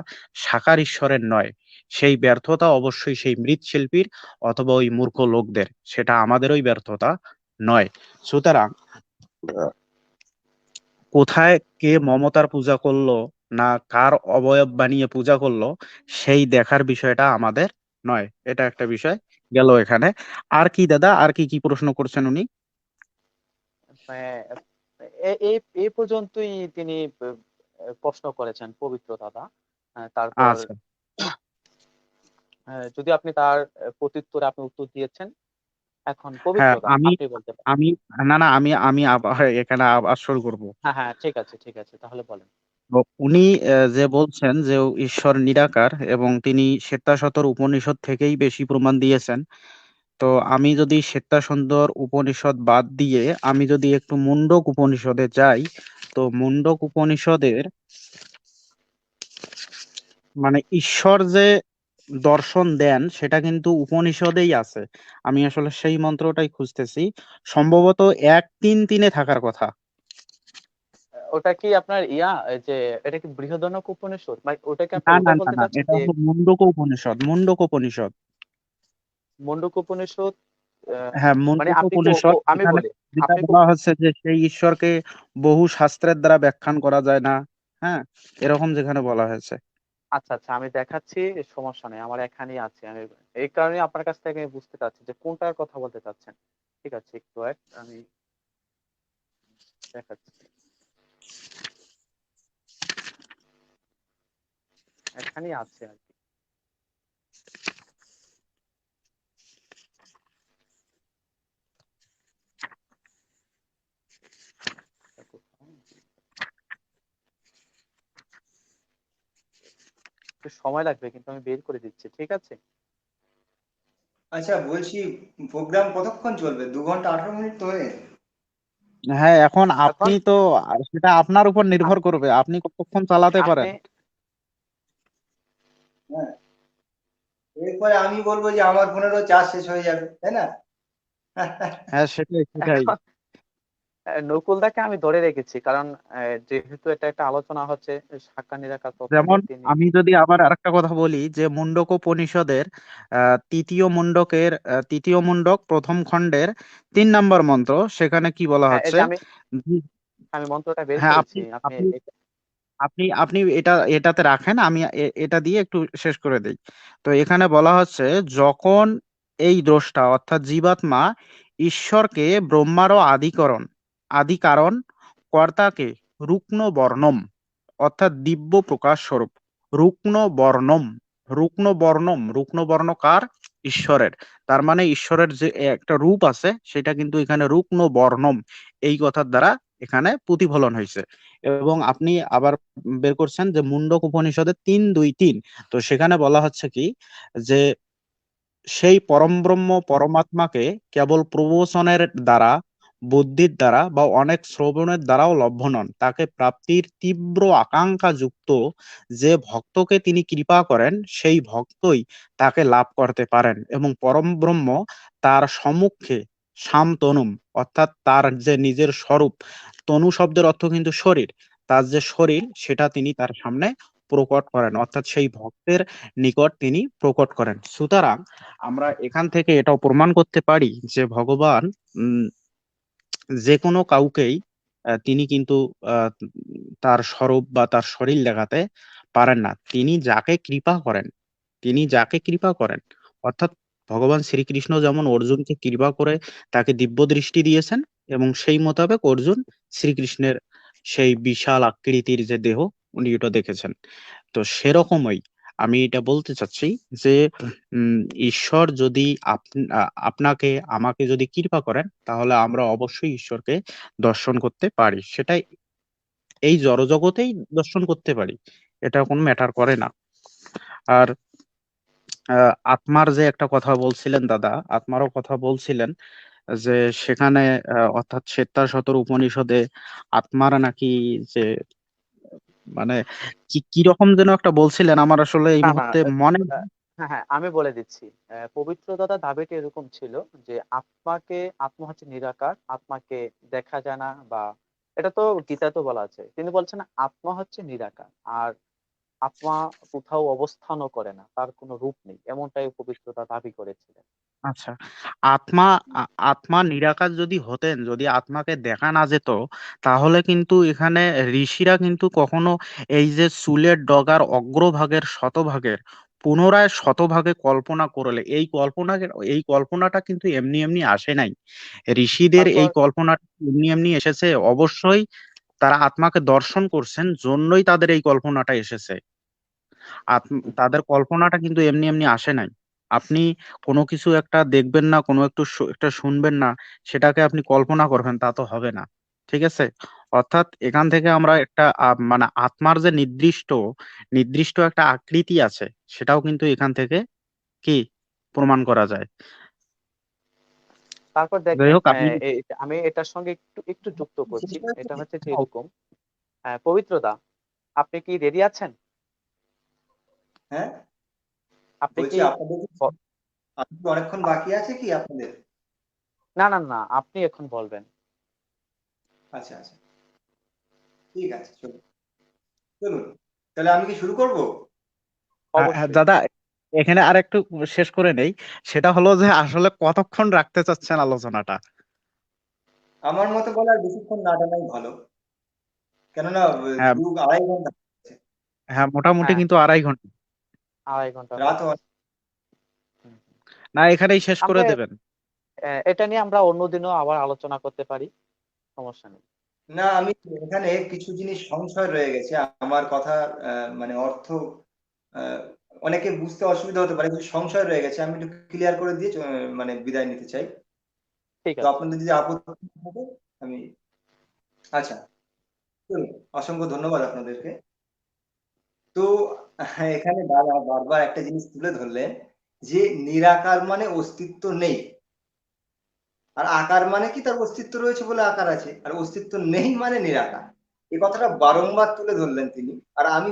সাকার ঈশ্বরের নয়, সেই ব্যর্থতা অবশ্যই সেই মৃৎশিল্পীর অথবা ওই মূর্খ লোকদের, সেটা আমাদেরই ব্যর্থতা নয়। সুতরাং কোথায় কে মমতার পূজা করলো না কার অবয়ব বানিয়ে পূজা করলো, সেই দেখার বিষয়টা আমাদের নয়। এটা একটা বিষয় গেল এখানে। আর কি দাদা, আর কি কি প্রশ্ন করছেন উনি? আহ, এই এই পর্যন্তই তিনি প্রশ্ন করেছেন পবিত্র দাদা। তারপর আচ্ছা, যদি আপনি তার প্রত্যুত্তরে আপনি উত্তর দিয়েছেন, এখন পবিত্র হ্যাঁ, দাদা আপনি বলতে পারেন। আমি না না আমি আমি আবার এখানে আবার শুরু করব। হ্যাঁ হ্যাঁ, ঠিক আছে ঠিক আছে, তাহলে বলেন। তো উনি যে বলছেন যে ঈশ্বর নিরাকার, এবং তিনি শ্বেতাশ্বতর উপনিষদ থেকেই বেশি প্রমাণ দিয়েছেন। তো আমি যদি শ্বেতাসন্দর উপনিষদ বাদ দিয়ে আমি যদি একটু মুন্ডক উপনিষদে যাই, তো মুন্ডক উপনিষদের মানে ঈশ্বর যে দর্শন দেন সেটা কিন্তু উপনিষদেই আছে। আমি আসলে সেই মন্ত্রটাই খুঁজতেছি, সম্ভবত 1-3-3 থাকার কথা। ওটা কি আপনার এই যে এটা কি বৃহদারণ্যক উপনিষদ, মানে ওটা কি আপনি না না ওটা না বলতে না, চাচ্ছেন এটা যে হলো মুন্ডক উপনিষদ, মুন্ডক উপনিষদ। মুন্ডক উপনিষদ? হ্যাঁ, মানে মুন্ডক আপনি কি উপনিষদ, আমি এখানে বলি, যেটা আপনি বলা হচ্ছে যে সেই ঈশ্বরকে বহু শাস্ত্রের দ্বারা ব্যাখ্যান করা যায় না। হ্যাঁ, এরকম যেখানে বলা হয়েছে। আচ্ছা আচ্ছা, আমি দেখাচ্ছি, সমস্যা নেই, আমার এখানেই আছে। আমি এই কারণে আপনার কাছ থেকে আমি বুঝতে চাচ্ছি যে কোনটার কথা বলতে চাচ্ছেন। ঠিক আছে, একটু wait, আমি দেখাচ্ছি, এখানেই আছে আর কি। একটু সময় লাগবে, কিন্তু আমি বের করে দিচ্ছি, ঠিক আছে? আচ্ছা বলছি, প্রোগ্রাম কতক্ষণ চলবে? 2 ঘন্টা 18 মিনিট তো হয়ে? হ্যাঁ, এখন এখন আপনি তো, সেটা আপনার উপর নির্ভর আপনি করবে, আপনি কতক্ষণ চালাতে আপনি পারেন। হ্যাঁ, এরপরে আমি বলবো যে আমার ফোনেরও চার্জ শেষ হয়ে যাবে, তাই না? হ্যাঁ, সেটাই সেটাই। এখন নকুলদাকে আমি ধরে রেখেছি, কারণ যেহেতু এটা একটা আলোচনা হচ্ছে সাক্ষ্য নিরাকার যেমন তত্ত্ববোধ তিনি। আমি যদি আবার আরেকটা কথা বলি, যে মুন্ডকোপনিষদের তৃতীয় মুন্ডক প্রথম খণ্ডের 3 নম্বর মন্ত্র, সেখানে কি বলা হ্যাঁ, এই হচ্ছে? যে জি- আমি মন্ত্রটা বের হ্যাঁ, করেছি, আপনি আপনি আপনি আপনি আপনি এটাতে রাখেন, আমি এটা দিয়ে একটু শেষ করে দেই। তো এখানে বলা হচ্ছে, যখন এই দ্রষ্টা অর্থাৎ জীবাত্মা ঈশ্বরকে ব্রহ্মারও আদি কারণ কর্তাকে রুগ্ন বর্ণম অর্থাৎ দিব্য প্রকাশ স্বরূপ, রুগ্ন বর্ণম রুগ্ন বর্ণ কার? ঈশ্বরের। তার মানে ঈশ্বরের যে একটা রূপ আছে সেটা কিন্তু এখানে রুগ্ন বর্ণম এই কথার দ্বারা এখানে প্রতিফলন হয়েছে। এবং আপনি আবার বের করছেন যে মুন্ডক উপনিষদে 3:2-3, তো সেখানে বলা হচ্ছে কি যে সেই পরমব্রহ্ম পরমাত্মাকে কেবল প্রবচনের দ্বারা, বুদ্ধির দ্বারা বা অনেক শ্রবণের দ্বারাও লভ্য নন, তাকে প্রাপ্তির তীব্র আকাঙ্ক্ষা যুক্ত যে ভক্তকে তিনি কৃপা করেন সেই ভক্তই তাকে লাভ করতে পারেন, এবং পরমব্রহ্ম তার সম্মুখে শামতনুম, অর্থাৎ তার যে নিজের স্বরূপ, তনু শব্দের অর্থ কিন্তু শরীর, তার যে শরীর সেটা তিনি তার সামনে প্রকট করেন, অর্থাৎ সেই ভক্তের নিকট তিনি প্রকট করেন। সুতরাং আমরা এখান থেকে এটাও প্রমাণ করতে পারি যে ভগবান উম, যে কোনো কাউকেই তিনি কিন্তু আহ, তার স্বরূপ বা তার শরীর দেখাতে পারেন না। তিনি যাকে কৃপা করেন, অর্থাৎ ভগবান শ্রীকৃষ্ণ যেমন অর্জুনকে কৃপা করে তাকে দিব্য দৃষ্টি দিয়েছেন, এবং সেই মোতাবেক অর্জুন শ্রীকৃষ্ণের সেই বিশাল আকৃতির যে দেহ উনি এটা দেখেছেন। তো সেরকমই আমি এটা বলতে চাচ্ছি যে উম, ঈশ্বর যদি আপনাকে আমাকে যদি কৃপা করেন, তাহলে আমরা অবশ্যই ঈশ্বরকে দর্শন করতে পারি, সেটাই এই জড়জগতেই দর্শন করতে পারি, এটা কোনো ম্যাটার করে না। আর আত্মার যে একটা কথা বলছিলেন দাদা, আত্মারও কথা বলছিলেন যে সেখানে অর্থাৎ শ্বেতাশতর উপনিষদে আত্মার নাকি যে মানে কি কি রকম যেন একটা বলছিলেন, আমার আসলে এই না না মুহূর্তে মনে নেই। হ্যাঁ হ্যাঁ, আমি বলে দিচ্ছি। পবিত্রতা দাবিটি এরকম ছিল যে আত্মা হচ্ছে নিরাকার, আত্মাকে দেখা যায় না, বা এটা তো গীতাতেও বলা আছে। তিনি বলছেন আত্মা হচ্ছে নিরাকার, আর আত্মা কোথাও অবস্থানও করে না, তার কোনো রূপ নেই, এমনটাই পবিত্রতা দাবি করেছিলেন। আচ্ছা, আত্মা আত্মা নিরাকার যদি হতেন, যদি আত্মাকে দেখা না যেত, তাহলে কিন্তু এখানে ঋষিরা কিন্তু কখনো এই যে চুলের ডগার অগ্রভাগের শতভাগের পুনরায় শতভাগে কল্পনা করলে, এই কল্পনাটা কিন্তু এমনি এমনি আসে নাই। ঋষিদের এই তারপর কল্পনাটা এমনি এমনি এসেছে, অবশ্যই তারা আত্মাকে দর্শন করছেন জন্যই তাদের এই কল্পনাটা এসেছে। তাদের কল্পনাটা কিন্তু এমনি এমনি আসে নাই। আপনি কোনো কিছু একটা দেখবেন না, কোনো একটা শুনবেন না, সেটাকে আপনি কল্পনা করবেন, তা তো হবে না। ঠিক আছে? অর্থাৎ এখান থেকে আমরা একটা মানে আত্মার যে নির্দিষ্ট নির্দিষ্ট একটা আকৃতি আছে, সেটাও কিন্তু এখান থেকে কি প্রমাণ করা যায়। তারপর যাই দেখেন, হোক, আপনি আমি এটার সঙ্গে একটু একটু যুক্ত করছি। এটা হচ্ছে যে এরকম, পবিত্রদা, আপনি কি রেডি আছেন? হ্যাঁ, আপনি বলছি কি আপনাদের ব- আপনি কি অনেকক্ষণ বাকি আছে কি আপনাদের? না না না, আপনি এখন বলবেন। আচ্ছা আচ্ছা, ঠিক আছে, চলুন চলুন, তাহলে আমি কি শুরু করব? হ্যাঁ, অবশ্যই। দাদা, এখানে আর একটু শেষ করে নেই। সেটা হলো যে আসলে কতক্ষণ রাখতে চাচ্ছেন আলোচনাটা? আমার মতে বলে আর বেশিক্ষণ না টানাই ভালো, কেননা হ্যাঁ, 2-2.5 ঘন্টা হচ্ছে। হ্যাঁ, মোটামুটি হ্যাঁ, কিন্তু 2.5 ঘন্টা। 2.5 ঘন্টা রাত হয়ে হয়। গেছে। হুম, হুম। না, এখানেই শেষ করে আমরা দেবেন। এটা নিয়ে আমরা অন্যদিনও আবার আলোচনা করতে পারি, সমস্যা নেই। না, আমি এখানে কিছু জিনিস সংশয় রয়ে গেছে আমার কথা, মানে অর্থ আহ, অনেকে বুঝতে অসুবিধা হতে পারে, কিছু সংশয় রয়ে গেছে, আমি একটু ক্লিয়ার করে দিয়ে মানে বিদায় নিতে চাই। ঠিক তো আছে। আপনাদের যদি আপত্তি না থাকে, আমি, আচ্ছা, চলুন, অসংখ্য ধন্যবাদ আপনাদেরকে। তো এখানে দাদা বারবার একটা জিনিস তুলে ধরলেন যে নিরাকার মানে অস্তিত্ব নেই, আর আকার মানে কি তার অস্তিত্ব রয়েছে বলে আকার আছে, আর অস্তিত্ব নেই মানে নিরাকার। এই কথাটা বারংবার তুলে ধরলেন তিনি, আর আমি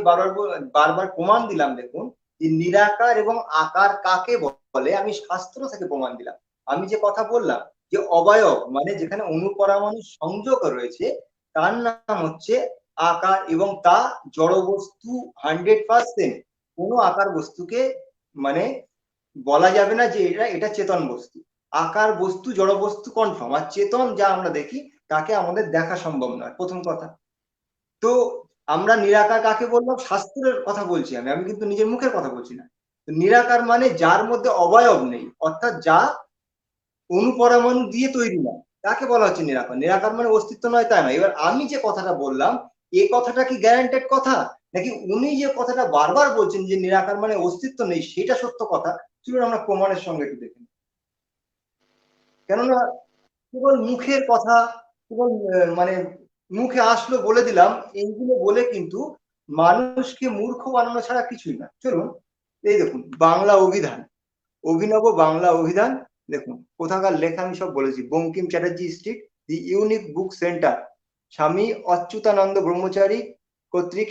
বারবার প্রমাণ দিলাম, দেখুন, যে নিরাকার এবং আকার কাকে বলে আমি শাস্ত্র থেকে প্রমাণ দিলাম। আমি যে কথা বললাম যে অবয়ব মানে যেখানে অণুপরমাণু সংযোগ রয়েছে, তার নাম হচ্ছে আকার, এবং তা জড় বস্তু 100%। কোনো আকার বস্তুকে মানে বলা যাবে না যে এটা এটা চেতন বস্তু। আকার বস্তু জড় বস্তু কনফার্ম, আর চেতন যা আমরা দেখি তাকে আমাদের দেখা সম্ভব নয়, প্রথম কথা। তো আমরা নিরাকার কাকে বললাম, শাস্ত্রের কথা বলছি, আমি আমি কিন্তু নিজের মুখের কথা বলছি না। তো নিরাকার মানে যার মধ্যে অবয়ব নেই, অর্থাৎ যা অণুপরমাণু দিয়ে তৈরি না, তাকে বলা হচ্ছে নিরাকার। নিরাকার মানে অস্তিত্ব নয় তাই না। এবার আমি যে কথাটা বললাম, এই কথাটা কি গ্যারান্টেড কথা, নাকি উনি যে কথাটা বারবার বলছেন যে নিরাকার মানে অস্তিত্ব নেই সেটা সত্য কথা? চলুন আমরা প্রমাণের সঙ্গে একটু দেখি। কেননা কেবল মুখের কথা, কেবল মানে মুখে আসলো বলে দিলাম, এইগুলো বলে কিন্তু মানুষকে মূর্খ বানানো ছাড়া কিছুই না। চলুন এই দেখুন বাংলা অভিধান, অভিনব বাংলা অভিধান, দেখুন কোথাকার লেখা আমি সব বলেছি। বঙ্কিম চ্যাটার্জি স্ট্রিট, দি ইউনিক বুক সেন্টার, স্বামী অচ্যুতানন্দ ব্রহ্মচারী কর্তৃক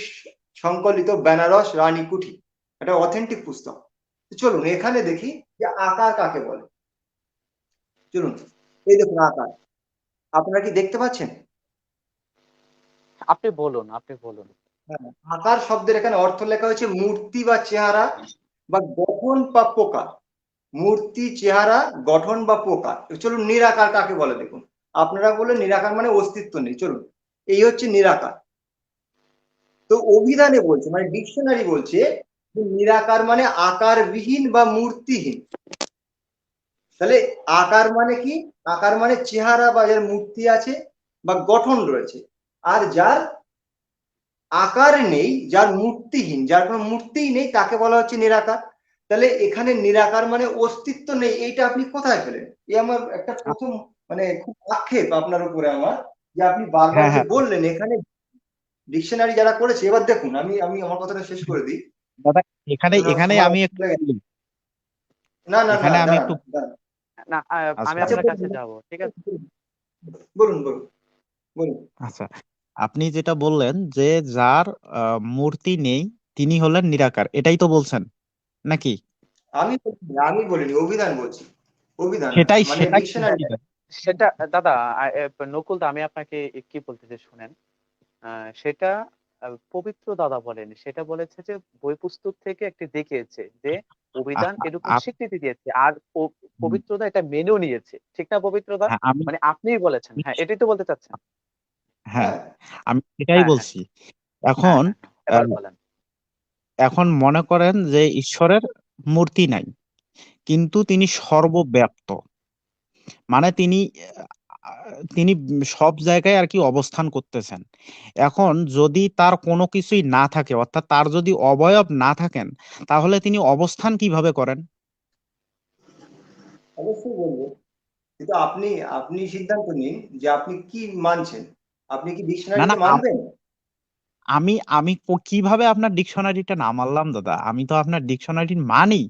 সংকলিত, বেনারস রানী কুঠি, একটা অথেন্টিক পুস্তক। চলুন এখানে দেখি যে আকার কাকে বলে। চলুন এই দেখুন আকার, আপনারা কি দেখতে পাচ্ছেন? আপনি বলুন, আপনি বলুন। হ্যাঁ, আকার শব্দের এখানে অর্থ লেখা হয়েছে মূর্তি বা চেহারা বা গঠন বা প্রকার। মূর্তি, চেহারা, গঠন বা প্রকার। চলুন নিরাকার কাকে বলে দেখুন। আপনারা বলে নিরাকার মানে অস্তিত্ব নেই। চলুন এই হচ্ছে নিরাকার। তো অভিধানে বলছে মানে ডিকশনারি বলছে যে নিরাকার মানে আকারবিহীন বা মূর্তিহীন। তাহলে আকার মানে কি? আকার মানে চেহারা বা যার মূর্তি আছে বা গঠন রয়েছে, আর যার আকার নেই, যার মূর্তিহীন, যার কোনো মূর্তিই নেই, তাকে বলা হচ্ছে নিরাকার। তাহলে এখানে নিরাকার মানে অস্তিত্ব নেই, এইটা আপনি কোথায় পেলেন? এই আমার একটা প্রথম মানে খুব আক্ষেপ আপনার উপরে আমার, যে আপনি বারবার হ্যাঁ যে হ্যাঁ বললেন এখানে ডিকশনারি যারা করেছে। এবার দেখুন আমি আমি আমার কথাটা শেষ করে দিই। দাদা, এখানে এখানে আমার আমি একটু বলি। না না না, এখানে আমি দাঁড়ান একটু দাঁড়ান। না, আচ্ছা আমি আচ্ছা আপনার কাছে বলুন যাব, ঠিক আছে? বলুন বলুন বলুন। আচ্ছা, আপনি যেটা বললেন যে যার মূর্তি নেই তিনি হলেন নিরাকার, এটাই তো বলছেন নাকি? আমি বলিনি, অভিধান বলছি, অভিধান সেটাই মানে সেটাই ডিকশনারি। বলছি। সেটা দাদা, নকুল দা, আমি আপনাকে কি বলতেছি শুনেন। সেটা পবিত্র দাদা বলেনি, সেটা বলেছে যে বই পুস্তক থেকে একটি দেখিয়েছে যে অভিধান আ- এরকম আপ- স্বীকৃতি দিয়েছে, আর পবিত্র দা এটা মেনেও নিয়েছে, ঠিক না পবিত্র দা? হ্যাঁ, আমি মানে আপনিই বলেছেন, হ্যাঁ, এটাই তো বলতে চাচ্ছেন। হ্যাঁ হ্যাঁ আমি সেটাই হ্যাঁ, হ্যাঁ, বলছি। হ্যাঁ, এখন হ্যাঁ, এবার বলেন। এখন মনে করেন যে ঈশ্বরের মূর্তি নাই, কিন্তু তিনি সর্বব্যাপ্ত, মানে তিনি সব জায়গায় আর কি অবস্থান করতেছেন। এখন যদি তার কোনো কিছুই না থাকে, অর্থাৎ তার যদি অবয়ব না থাকেন, তাহলে তিনি অবস্থান কিভাবে করেন? অবশ্যই বলবো, কিন্তু আপনি আপনি সিদ্ধান্ত নিন যে আপনি কি মানছেন। আপনি কি না না, ডিকশনারিকে মানবেন? আমি আমি কিভাবে আপনার ডিকশনারিটা না মানলাম দাদা? আমি তো আপনার ডিকশনারি মানি।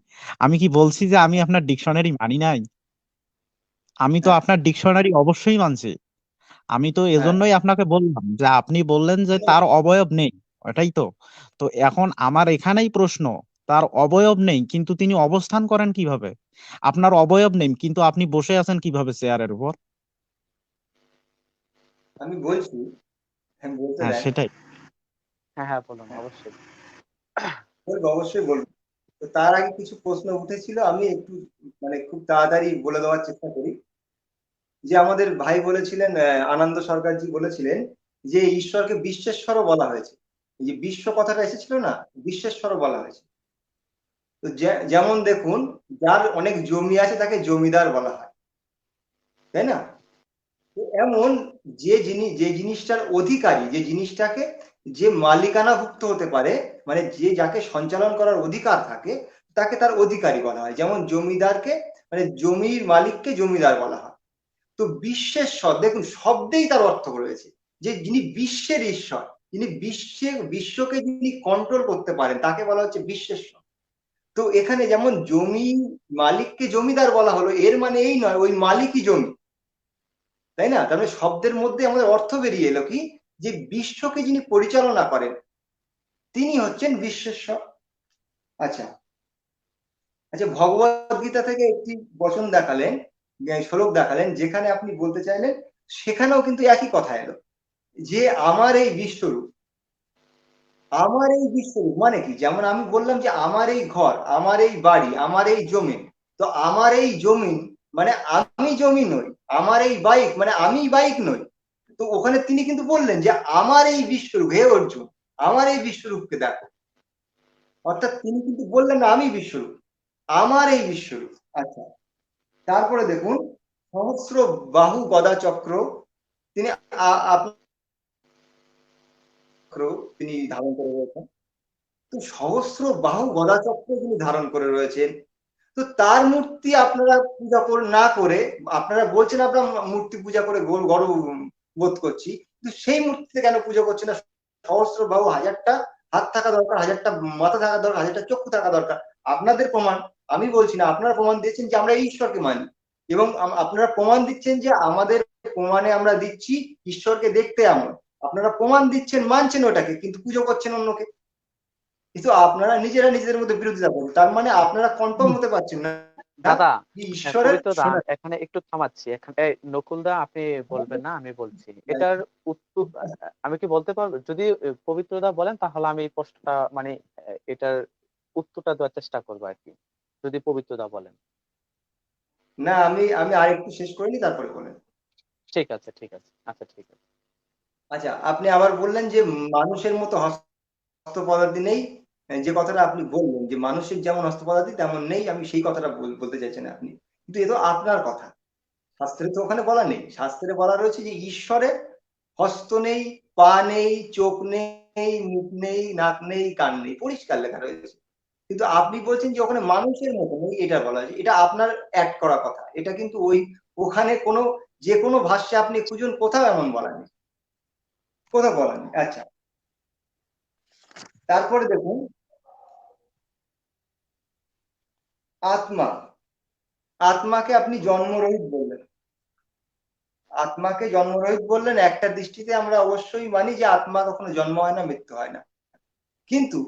আমি কি বলছি যে আমি আপনার ডিকশনারি মানি নাই? আমি তো হ্যাঁ আপনার ডিকশনারি অবশ্যই মানছি। আমি তো হ্যাঁ, এজন্যই আপনাকে বললাম যে আপনি বললেন যে তার অবয়ব নেই, ওটাই তো। তো এখন আমার এখানেই প্রশ্ন, তার অবয়ব নেই কিন্তু তিনি অবস্থান করেন কিভাবে? আপনার অবয়ব নেই কিন্তু আপনি বসে আছেন কিভাবে চেয়ারের উপর? আমি বলছি, হ্যাঁ বলতে হ্যাঁ দেন। সেটাই। হ্যাঁ, হ্যাঁ, বলুন অবশ্যই। বলবো, অবশ্যই বলবো। তো তার আগে কিছু প্রশ্ন উঠেছিল, আমি একটু মানে খুব তাড়াতাড়ি বলে দেওয়ার চেষ্টা করি। যে আমাদের ভাই বলেছিলেন, আনন্দ সরকারজি বলেছিলেন যে ঈশ্বরকে বিশ্বেশ্বরও বলা হয়েছে। এই যে বিশ্ব কথাটা এসেছিল না, বিশ্বেশ্বরও বলা হয়েছে। তো যেমন দেখুন, যার অনেক জমি আছে তাকে জমিদার বলা হয়, তাই না? তো এমন যে জিনিসটার অধিকারী, যে জিনিসটাকে যে মালিকানাভুক্ত হতে পারে, মানে যে যাকে সঞ্চালন করার অধিকার থাকে, তাকে তার অধিকারী বলা হয়। যেমন জমিদারকে মানে জমির মালিককে জমিদার বলা হয়। তো বিশ্বেশ্বর দেখুন শব্দেই তার অর্থ রয়েছে, যে যিনি বিশ্বের ঈশ্বর, যিনি বিশ্বকে যিনি কন্ট্রোল করতে পারেন, তাকে বলা হচ্ছে বিশ্বেশ্বর। তো এখানে যেমন জমি মালিককে জমিদার বলা হলো, এর মানে এই নয় ওই মালিকই জমি, তাই না? তাহলে শব্দের মধ্যে আমাদের অর্থ বেরিয়ে এলো কি, যে বিশ্বকে যিনি পরিচালনা করেন তিনি হচ্ছেন বিশ্বেশ্বর। আচ্ছা আচ্ছা, ভগবত গীতা থেকে একটি বচন দেখালেন, শ্লোক দেখালেন, যেখানে আপনি বলতে চাইলেন সেখানেও কিন্তু একই কথা এলো, যে আমার এই বিশ্বরূপ। আমার এই বিশ্বরূপ মানে কি? যেমন আমি বললাম যে আমার এই ঘর, আমার এই বাড়ি, আমার এই জমি। তো আমার এই জমি মানে আমি জমি নই, আমার এই বাইক মানে আমি বাইক নই। তো ওখানে তিনি কিন্তু বললেন যে আমার এই বিশ্বরূপ, হে অর্জুন আমার এই বিশ্বরূপকে দেখো। অর্থাৎ তিনি কিন্তু বললেন না আমি বিশ্বরূপ, আমার এই বিশ্বরূপ। আচ্ছা, তারপরে দেখুন সহস্র বাহু গদা চক্র তিনি আপনার তিনি ধারণ করে রয়েছেন। তো সহস্র বাহু গদা চক্র তিনি ধারণ করে রয়েছেন। তো তার মূর্তি আপনারা পূজা করে না করে, আপনারা বলছেন আপনারা মূর্তি পূজা করে গর্ব বোধ করছি, কিন্তু সেই মূর্তিতে কেন পুজো করছে না? সহস্র বাহু, হাজারটা হাত থাকা দরকার, হাজারটা মাথা থাকা দরকার, হাজারটা চক্ষু থাকা দরকার। আপনাদের প্রমাণ, আমি বলছি না, আপনারা প্রমাণ দিয়েছেন যে আমরা এই ঈশ্বরকে মানি, এবং আপনারা প্রমাণ দিচ্ছেন যে আমাদের প্রমাণে আমরা দিচ্ছি ঈশ্বরকে দেখতে এমন। আপনারা প্রমাণ দিচ্ছেন, মানছেন ওটাকে, কিন্তু পুজো করছেন অন্যকে। কিন্তু আপনারা নিজেরা নিজেদের মধ্যে বিরোধিতা করেন, তার মানে আপনারা কনফার্ম হতে পারছেন না দাদা যে ঈশ্বরের পবিত্র দা এখানে একটু থামাচ্ছি, এখানে নকুল দা আপনি বলবেন না, আমি বলছি এটার উত্তর। আমি কি বলতে পারবো? যদি পবিত্র দা বলেন তাহলে আমি এই প্রশ্নটা মানে এটার উত্তরটা দেওয়ার চেষ্টা করবো আর কি, যদি পবিত্র দা বলেন। না, আমি আরেকটু শেষ করিনি, তারপরে বলেন। ঠিক আছে, ঠিক আছে, আচ্ছা ঠিক আছে। আচ্ছা, আপনি আবার বললেন যে মানুষের মতো হস্তপদাদি নেই। যে কথাটা আপনি বললেন যে মানুষের যেমন হস্তপদাদি তেমন নেই, আমি সেই কথাটা বলতে চাইছেন আপনি, কিন্তু এ তো আপনার কথা। শাস্ত্রে তো ওখানে বলা নেই। শাস্ত্রে বলা রয়েছে যে ঈশ্বরের হস্ত নেই, পা নেই, চোখ নেই, মুখ নেই, নাক নেই, কান নেই, পরিষ্কার লেখা রয়েছে। কিন্তু আপনি বলছেন যে ওখানে মানুষের মতো নেই, এটা বলা হয়েছে। এটা আপনার অ্যাড করা কথা। এটা কিন্তু ওখানে কোনো যে কোনো ভাষ্যে আপনি খুঁজুন, কোথাও এমন বলা নেই, কোথাও বলা নেই। আচ্ছা, তারপরে দেখুন আত্মা। আত্মাকে আপনি জন্মরহিত বললেন। আত্মাকে জন্মরহিত বললেন, একটা দৃষ্টিতে আমরা অবশ্যই মানি যে আত্মা কখনো জন্ম হয় না, মৃত্যু হয় না। কিন্তু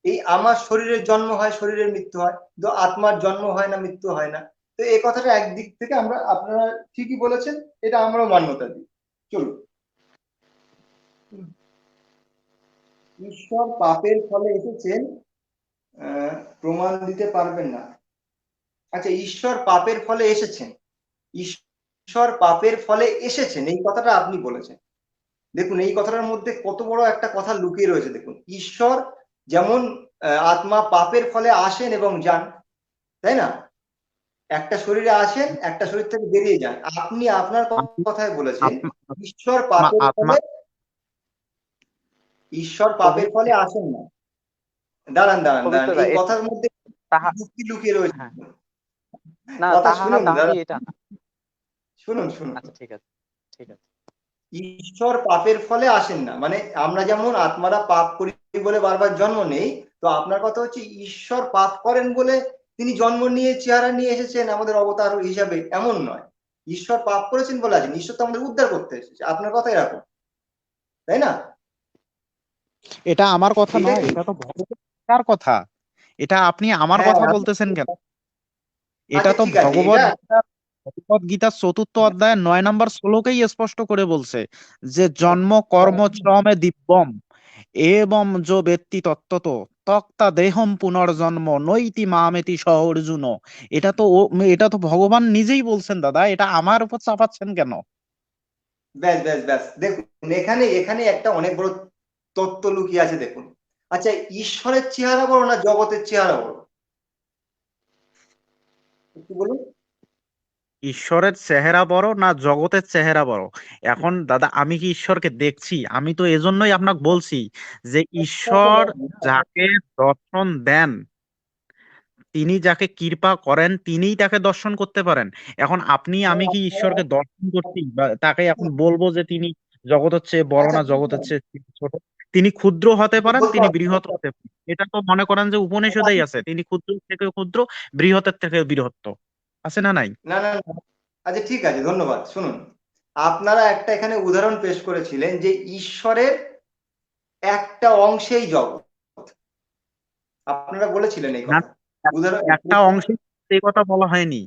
এই আমার শরীরের জন্ম হয়, শরীরের মৃত্যু হয়, কিন্তু আত্মার জন্ম হয় না, মৃত্যু হয় না। তো এই কথাটা একদিক থেকে আমরা, আপনারা ঠিকই বলেছেন, এটা আমরাও মান্যতা দিই। চলুন, ঈশ্বর পাপের ফলে এসেছেন, প্রমাণ দিতে পারবেন না। আচ্ছা, ঈশ্বর পাপের ফলে এসেছেন, ঈশ্বর পাপের ফলে এসেছেন, এই কথাটা আপনি বলেছেন। দেখুন, এই কথাটার মধ্যে কত বড় একটা কথা লুকিয়ে রয়েছে। দেখুন, ঈশ্বর যেমন আত্মা পাপের ফলে আসেন এবং যান, তাই না? একটা শরীরে আসেন, একটা শরীর থেকে বেরিয়ে যান। আপনি আপনার কথায় বলেছেন ঈশ্বর পাপের আত্মা ফলে, ঈশ্বর পাপের ফলে আসেন না। দাঁড়ান দাঁড়ান দাঁড়ান, পবিত্র দা এই কথার মধ্যে তাহা যুক্তি লুকিয়ে রয়েছে। হ্যাঁ, না কথা তাহা শুনুন দাবি দাদা, এটা না। শুনুন শুনুন। আচ্ছা ঠিক আছে, ঠিক আছে। ঈশ্বর পাপের ফলে আসেন না, মানে আমরা যেমন আত্মারা পাপ করি বলে বারবার জন্ম নেই, তো আপনার কথা হচ্ছে ঈশ্বর পাপ করেন বলে তিনি জন্ম নিয়ে চেহারা নিয়ে এসেছেন আমাদের অবতার হিসাবে, এমন নয়। ঈশ্বর পাপ করেছেন বলে আছেন, ঈশ্বর তো আমাদের উদ্ধার করতে এসেছে। আপনার কথা এরকম, তাই না? এটা আমার কথা এটা নয়, কি? এটা তো ভগবতার কথা। এটা আপনি আমার হ্যাঁ, কথা বলতেছেন কেন? এটা আচ্ছা তো ঠিক আছে, ভগবত এটা ভগবত গীতার ৪র্থ অধ্যায়ের ৯ নম্বর শ্লোকেই স্পষ্ট করে বলছে যে জন্ম কর্ম শ্রমে দিব্যম এবং যো ব্যক্তি তত্ত্বত তক্তা দেহম পুনর্জন্ম নৈতি মামেতি সহ অর্জুন। এটা তো ভগবান নিজেই বলছেন দাদা, এটা আমার উপর চাপাচ্ছেন কেন? ব্যাস ব্যাস ব্যাস, দেখুন এখানে এখানে একটা অনেক বড় তত্ত্ব লুকিয়ে আছে। দেখুন, আচ্ছা, ঈশ্বরের চেহারা বড় না জগতের চেহারা বড়, একটু বলুন। ঈশ্বরের চেহারা বড় না জগতের চেহারা বড়? এখন দাদা আমি কি ঈশ্বরকে দেখছি? আমি তো এজন্যই আপনাকে বলছি যে ঈশ্বর যাকে দর্শন দেন, তিনি যাকে কৃপা করেন তিনিই তাকে দর্শন করতে পারেন। এখন আপনি আমি কি ঈশ্বরকে দর্শন করছি বা তাকে এখন বলবো যে তিনি জগতের চেয়ে বড় আচ্ছা, না জগতের চেয়ে ছোট? তিনি ক্ষুদ্র হতে পারেন, বলতে তিনি হবে। বৃহৎ হতে পারেন। এটা তো মনে করেন যে উপনিষদেই আছে, তিনি ক্ষুদ্র থেকে ক্ষুদ্র, বৃহতের থেকে বৃহত্ত, আছে না নাই? না না না, আচ্ছা ঠিক আছে, ধন্যবাদ। শুনুন, আপনারা একটা এখানে উদাহরণ পেশ করেছিলেন যে ঈশ্বরের একটা অংশেই জগৎ, আপনারা বলেছিলেন এই না, কথা। উদাহরণ একটা অংশে এই কথা বলা হয়নি,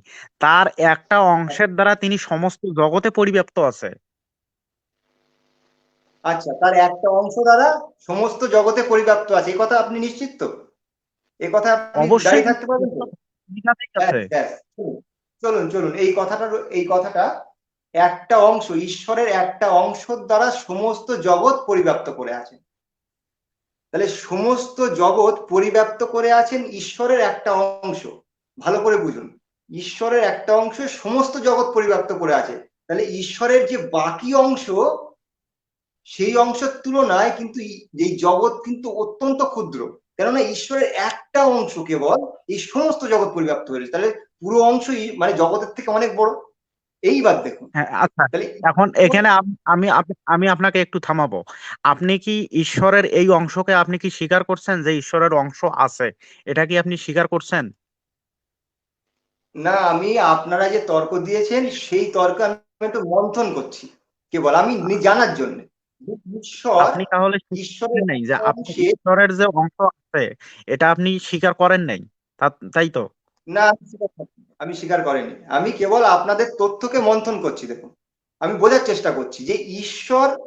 তার একটা অংশের দ্বারা তিনি সমস্ত জগতে পরিব্যাপ্ত আছে। আচ্ছা, তার একটা অংশ দ্বারা সমস্ত জগতে পরিব্যাপ্ত আছে, এই কথা আপনি নিশ্চিত তো? এই কথা আপনি অবশ্যই দাঁড়িয়ে থাকতে পারবেন তো? বিজ্ঞানেই ব্যাস আছে। ব্যাস, চলুন চলুন, এই কথাটা একটা অংশ, ঈশ্বরের একটা অংশের দ্বারা সমস্ত জগৎ পরিব্যাপ্ত করে আছে। তাহলে সমস্ত জগৎ পরিব্যাপ্ত করে আছেন ঈশ্বরের একটা অংশ। ভালো করে বুঝুন, ঈশ্বরের একটা অংশ সমস্ত জগৎ পরিব্যাপ্ত করে আছে। তাহলে ঈশ্বরের যে বাকি অংশ, সেই অংশের তুলনায় কিন্তু এই জগৎ কিন্তু অত্যন্ত ক্ষুদ্র। কেননা ঈশ্বরের একটা অংশ কেবল এই সমস্ত জগৎ পরিব্যাপ্ত হয়েছে, তাহলে পুরো অংশই মানে জগতের থেকে অনেক বড়। এইবার দেখুন, হ্যাঁ, আচ্ছা। তাহলে এখন ঈশ্বর এখানে আমি আপনাকে একটু থামাবো। আপনি কি ঈশ্বরের এই অংশকে আপনি কি স্বীকার করছেন যে ঈশ্বরের অংশ আছে? এটা কি আপনি স্বীকার করছেন? না, আমি আপনারা যে তর্ক দিয়েছেন সেই তর্ক আমি একটু মন্থন করছি, কেবল আমি জানার জন্য ঈশ্বর, আপনি তাহলে স্বীকার ঈশ্বরের করেন নাই যে একটা আপনি অংশে, ঈশ্বরের যে অংশ আছে এটা আপনি স্বীকার করেন নাই, তাই তো? না আমি স্বীকার করিনি, আমি কেবল আপনাদের তথ্যকে মন্থন করছি। দেখুন, আমি বোঝার চেষ্টা করছি যে ঈশ্বর,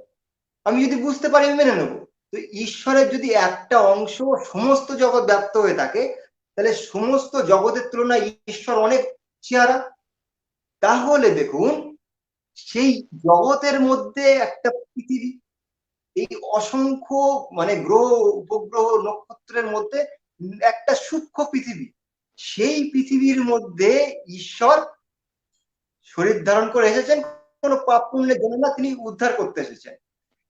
আমি যদি বুঝতে পারি আমি মেনে নেব। তো ঈশ্বরের যদি একটা অংশ সমস্ত জগৎ ব্যাপ্ত হয়ে থাকে, তাহলে সমস্ত জগতের তুলনায় ঈশ্বর অনেক চেহারা। তাহলে দেখুন, সেই জগতের মধ্যে একটা পৃথিবী, এই অসংখ্য মানে গ্রহ উপগ্রহ নক্ষত্রের মধ্যে একটা সূক্ষ্ম পৃথিবী, সেই পৃথিবীর মধ্যে ঈশ্বর শরীর ধারণ করে এসেছেন, কোনো পাপ পুণ্যের জন্য না, তিনি উদ্ধার করতে এসেছেন।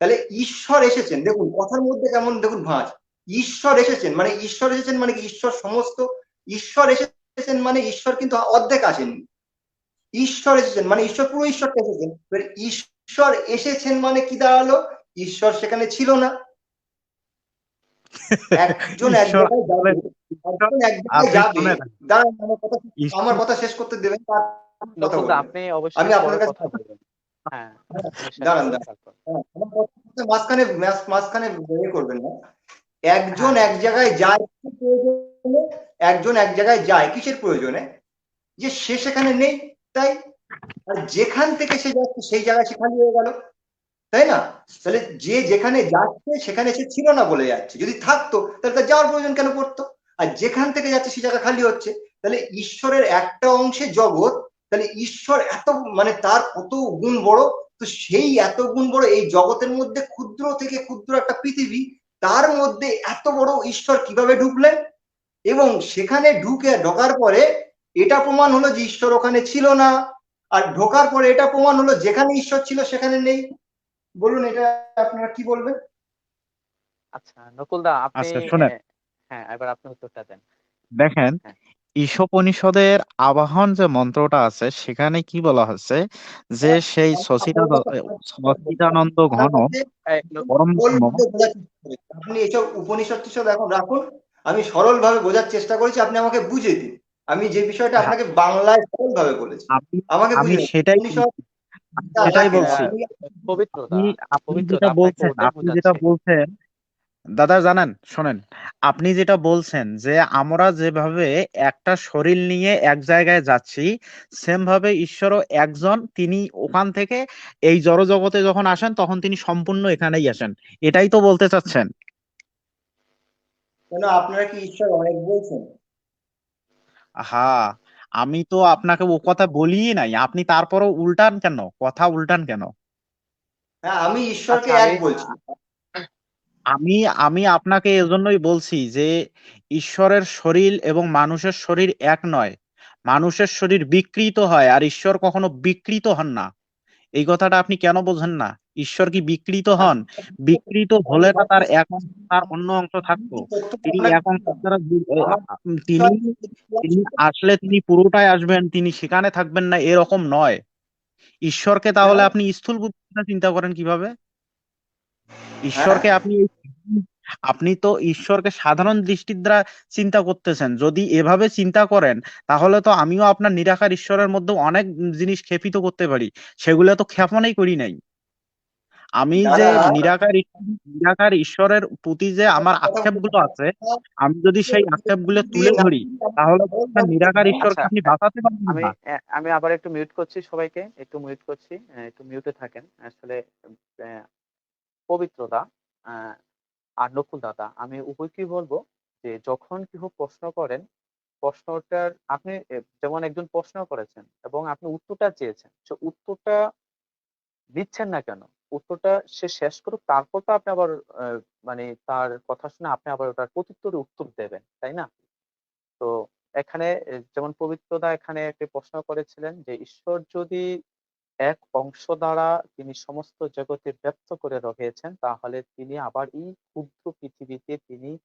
তাহলে ঈশ্বর এসেছেন, দেখুন কথার মধ্যে কেমন দেখুন ভাঁজ। ঈশ্বর এসেছেন মানে, ঈশ্বর এসেছেন মানে কি ঈশ্বর সমস্ত, ঈশ্বর এসেছেন মানে ঈশ্বর কিন্তু অর্ধেক আসেননি। ঈশ্বর এসেছেন মানে ঈশ্বর পুরো ঈশ্বরটা এসেছেন। এবার ঈশ্বর এসেছেন মানে কি দাঁড়ালো, ঈশ্বর সেখানে ছিল না। একজন এক ঈশ্বর জায়গায় আসলে যাবে, ঈশ্বর- একজন এক জায়গায় আপনি যাবে, শুনেন, দাঁড়ান আমার ঈশ্বর কথা শেষ করতে দেবেন, তার কথা নকুলদা, বলবেন। আপনি আমি অবশ্যই পরে আপনার কাছে, কথা বলবেন। হ্যাঁ, আপনি শেষ দাঁড়ান করুন দাঁড়ান, তারপর। আমার কথা মাঝখানে মাঝখানে করবেন না। একজন হ্যাঁ, এক হ্যাঁ, জায়গায় যায় কিসের প্রয়োজনে, একজন এক জায়গায় যায় কিসের প্রয়োজনে, যে সে সেখানে নেই তাই। আর যেখান থেকে সে যাচ্ছে সেই জায়গা সে খালি হয়ে গেল, তাই না? তাহলে যে যেখানে যাচ্ছে সেখানে সে ছিল না বলে যাচ্ছে, যদি থাকতো তাহলে তার যাওয়ার প্রয়োজন কেন পড়তো? আর যেখান থেকে যাচ্ছে সেই জায়গা খালি হচ্ছে। তাহলে ঈশ্বরের একটা অংশে জগৎ, তাহলে ঈশ্বর এত মানে তার কত গুণ বড়। তো সেই এত গুণ বড় এই জগতের মধ্যে ক্ষুদ্র থেকে ক্ষুদ্র একটা পৃথিবী, তার মধ্যে এত বড় ঈশ্বর কিভাবে ঢুকলেন? এবং সেখানে ঢোকার পরে এটা প্রমাণ হলো যে ঈশ্বর ওখানে ছিল না, আর ঢোকার পরে এটা প্রমাণ হলো যেখানে ঈশ্বর ছিল সেখানে নেই। বলুন এটা আপনারা কি বলবেন? আচ্ছা নকুলদা, আপনি আচ্ছা শুনেন, হ্যাঁ, এবার আপনি উত্তরটা দেন। দেখেন হ্যাঁ, ঈশোপনিষদের আবাহন যে মন্ত্রটা আছে সেখানে কি বলা হচ্ছে যে সেই সচিদানন্দ ঘন এই, পরম ব্রহ্ম। আপনি এসব উপনিষদ টিষদ এখন রাখুন, আমি সরল ভাবে বোঝার চেষ্টা করেছি, আপনি আমাকে বুঝিয়ে দিন। আমি যে বিষয়টা হ্যাঁ, আপনাকে বাংলায় সরল ভাবে বলেছি, আমি আমাকে আমি বুঝিয়ে দিন। সেটাই উপনিষদ আমি সেটাই রাখেন বলছি। আপনি। পবিত্রদা, আপনি আপনি যেটা পবিত্রদা আপনাকে বলছেন, ওটাই আপনি যেটা বোঝাচ্ছি। বলছেন দাদা জানেন, শোনেন, আপনি যেটা বলছেন যে আমরা যেভাবে একটা শরীর নিয়ে এক জায়গায় যাচ্ছি, সেম ভাবে ঈশ্বরও একজন, তিনি ওখান থেকে এই জড়জগতে যখন আসেন তখন তিনি সম্পূর্ণ এখানেই আসেন, এটাই তো বলতে চাচ্ছেন? কেন আপনারা কি ঈশ্বর অনেক বলছেন? হ্যাঁ, আমি তো আপনাকে ও কথা বলিই নাই, আপনি তারপরও উল্টান কেন, কথা উল্টান কেন? হ্যাঁ, আমি আচ্ছা, ঈশ্বরকে এক আমি বলছি। আমি আমি আপনাকে এজন্যই বলছি যে ঈশ্বরের শরীর এবং মানুষের শরীর এক নয়। মানুষের শরীর বিকৃত হয় আর ঈশ্বর কখনো বিকৃত হন না। এই কথাটা আপনি কেন বোঝেন না? ঈশ্বর কি বিকৃত হন? বিকৃত হলে না তার এক অংশ তার অন্য অংশ থাকতো। তিনি এক অংশ দ্বারা আমার তিনি তিনি আসলে তিনি পুরোটাই আসবেন, তিনি সেখানে থাকবেন না, এরকম নয়। ঈশ্বরকে তাহলে আপনি স্থূল বুদ্ধিতে চিন্তা করেন কিভাবে? হ্যাঁ, ঈশ্বরকে আপনি তো ঈশ্বরকে সাধারণ দৃষ্টির দ্বারা চিন্তা করতেছেন। যদি এভাবে চিন্তা করেন তাহলে তো আমিও আপনার নিরাকার ঈশ্বরের মধ্যে অনেক জিনিস ক্ষেপিত করতে পারি, সেগুলো তো ক্ষেপণই করি নাই। আমি যে দাদা নিরাকার ঈশ্বরের প্রতি যে আমার কথা আক্ষেপগুলো আছে, বলতে আমি যদি সেই আক্ষেপগুলো তুলে ধরি তাহলে তো আপনার নিরাকার ঈশ্বরকে আচ্ছা, আপনি বাঁচাতে পারবেন আমি না। আমি আবার একটু মিউট করছি সবাইকে, একটু মিউট করছি, একটু মিউটে থাকেন আসলে। আহ, পবিত্রদা আহ, আর নকুল দাদা, আমি উভয়কেই বলবো যে যখন কেউ প্রশ্ন করেন, প্রশ্নটার আপনি যেমন একজন প্রশ্ন করেছেন এবং আপনি উত্তরটা চেয়েছেন, তো উত্তরটা দিচ্ছেন না কেন? উত্তরটা সে শেষ করুক, তারপর তো আপনি আবার আহ, মানে তার কথা শুনে আপনি আবার ওটার প্রত্যুত্তরে উত্তর দেবেন, তাই না? তো এখানে যেমন পবিত্রদা এখানে একটি প্রশ্ন করেছিলেন যে ঈশ্বর যদি এক অংশ দ্বারা তিনি সমস্ত জগতে ব্যপ্ত করে রেখেছেন, তাহলে তিনি আবার এই ক্ষুদ্র পৃথিবীতে তিনি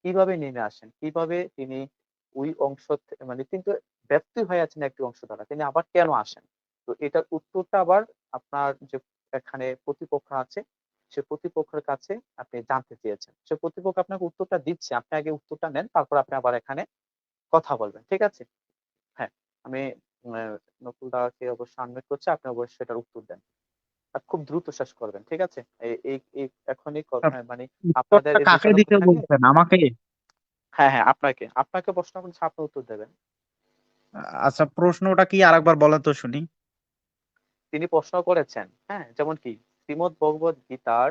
কিভাবে নেমে আসেন, কিভাবে তিনি ওই অংশ মানে তিনি তো ব্যক্তি হয়ে আছেন একটি অংশ দ্বারা, তিনি আবার কেন আসেন? তো এটার উত্তরটা আবার আপনার যে এখানে প্রতিপক্ষ আছে সে প্রতিপক্ষের কাছে আপনি জানতে চেয়েছেন, সে প্রতিপক্ষ আপনাকে উত্তরটা দিচ্ছে, আপনি আগে উত্তরটা নেন, তারপর আপনি আবার এখানে কথা বলবেন, ঠিক আছে? হ্যাঁ, আমি নকুল দাকে অবশ্যই আনমিউট করছি, আপনি অবশ্যই সেটার উত্তর দেন আর খুব দ্রুত শেষ করবেন, ঠিক আছে? এই এই এই এখনই মানে আপনাদের উত্তরটা এই কাকে বিষয়ের উপর দিতে থাকলে। বলছেন, আমাকে? হ্যাঁ হ্যাঁ, আপনাকে আপনাকে প্রশ্ন করছি, আপনি উত্তর দেবেন। আচ্ছা, প্রশ্নটা কি আরেকবার বলেন তো শুনি। তিনি প্রশ্ন করেছেন, হ্যাঁ, যেমন কি শ্রীমদ্ ভগবত গীতার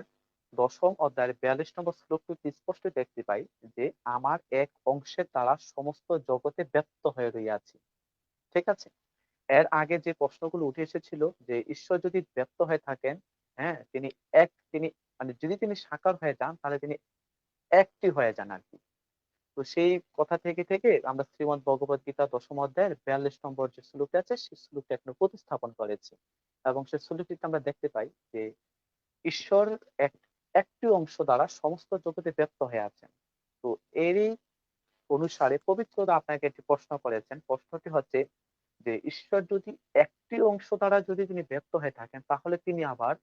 10ম অধ্যায়ের 42 নম্বর শ্লোকটি স্পষ্ট দেখতে পাই যে আমার এক অংশের দ্বারা সমস্ত জগতে ব্যপ্ত হয়ে রইয়াছি, ঠিক আছে? এর আগে যে প্রশ্নগুলো উঠে এসেছিল যে ঈশ্বর যদি ব্যপ্ত হয়ে থাকেন, হ্যাঁ, তিনি মানে যদি তিনি সাকার হয়ে যান তাহলে তিনি একটি হয়ে যান আর কি। তো সেই কথা থেকে থেকে আমরা শ্রীমদ্ ভগবত গীতা 10ম অধ্যায়ের 42 নম্বর যে শ্লোকটি আছে সেই শ্লোকটি এখন প্রতিস্থাপন করেছি, এবং সেই শ্লোকটিতে আমরা দেখতে পাই যে ঈশ্বর এক একটি অংশ দ্বারা সমস্ত জগতে ব্যপ্ত হয়ে আছেন। তো এরই অনুসারে পবিত্রতা আপনাকে একটি প্রশ্ন করেছেন, প্রশ্নটি হচ্ছে যে ঈশ্বর যদি একটি অংশ দ্বারা যদি তিনি ব্যক্ত হয়ে থাকেন তাহলে তিনি আবার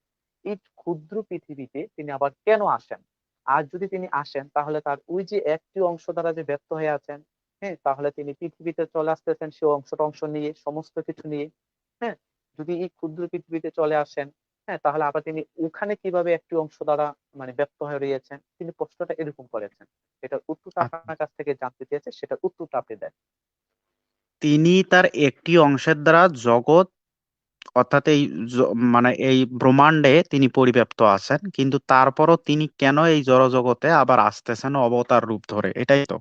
এই ক্ষুদ্র পৃথিবীতে তিনি আবার কেন আসেন? আর যদি তিনি আসেন তাহলে তার ওই যে একটি অংশ দ্বারা যে ব্যক্ত হয়ে আছেন, হ্যাঁ, তাহলে তিনি পৃথিবীতে চলে আসতেছেন সে অংশ নিয়ে, সমস্ত কিছু নিয়ে, হ্যাঁ। যদি এই ক্ষুদ্র পৃথিবীতে চলে আসেন, হ্যাঁ, তাহলে আবার তিনি ওখানে কিভাবে একটি অংশ দ্বারা মানে ব্যক্ত হয়ে রয়েছেন? তিনি প্রশ্নটা এরকম করেছেন। এটার উত্তরটা আপনার কাছ থেকে জানতে চেয়েছে, সেটার উত্তরটা আপনি দেন। তিনি তার একটি অংশের দ্বারা জগৎ, অর্থাৎ এই মানে এই ব্রহ্মাণ্ডে তিনি পরিব্যাপ্ত আছেন, কিন্তু তারপরও তিনি কেন এই জড়জগতে আবার আসতেছেন অবতার রূপ ধরে, এটাই তো?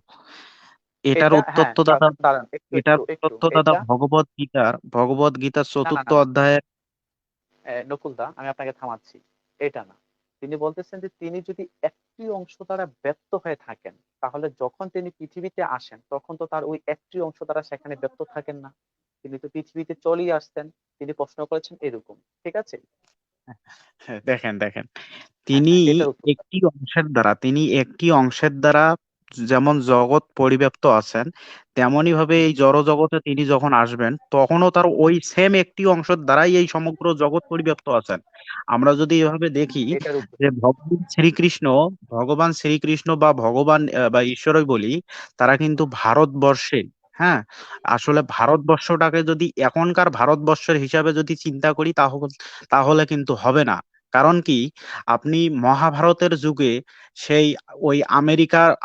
এটার এটা উত্তর হ্যাঁ, তো দাদা, দাঁড়ান একটু এটার একটু উত্তর একটু তো দাদা এটা ভগবত গীতার না না চতুর্থ না না অধ্যায়ে। নকুলদা, আমি আপনাকে থামাচ্ছি। এটা না, তিনি বলতেছেন যে তিনি যদি একটি অংশ দ্বারা ব্যক্ত হয়ে থাকেন তাহলে যখন তিনি পৃথিবীতে আসেন তখন তো তার ওই একটি অংশ দ্বারা সেখানে ব্যক্ত থাকেন না, তিনি তো পৃথিবীতে চলেই আসতেন। তিনি প্রশ্ন করেছেন এরকম, ঠিক আছে? হ্যাঁ, দেখেন দেখেন, হ্যাঁ তিনি হ্যাঁ, এটার উত্তরটা। একটি অংশের দ্বারা যেমন জগৎ পরিব্যাপ্ত আছেন, তেমনি ভাবে এই জড় জগতে তিনি যখন আসবেন তখনও তার ওই সেম একটি অংশের দ্বারাই এই সমগ্র জগৎ পরিব্যাপ্ত আছেন। আমরা যদি এভাবে দেখি এটার উত্তর। যে ভগবান শ্রীকৃষ্ণ বা ভগবান বা ঈশ্বরই বলি, তারা কিন্তু ভারতবর্ষে, হ্যাঁ, আসলে ভারতবর্ষটাকে যদি এখনকার ভারতবর্ষের হিসাবে যদি চিন্তা করি তাহলে তাহলে কিন্তু হবে না। কারণ কি, আপনি মহাভারতের যুগে সেই ওই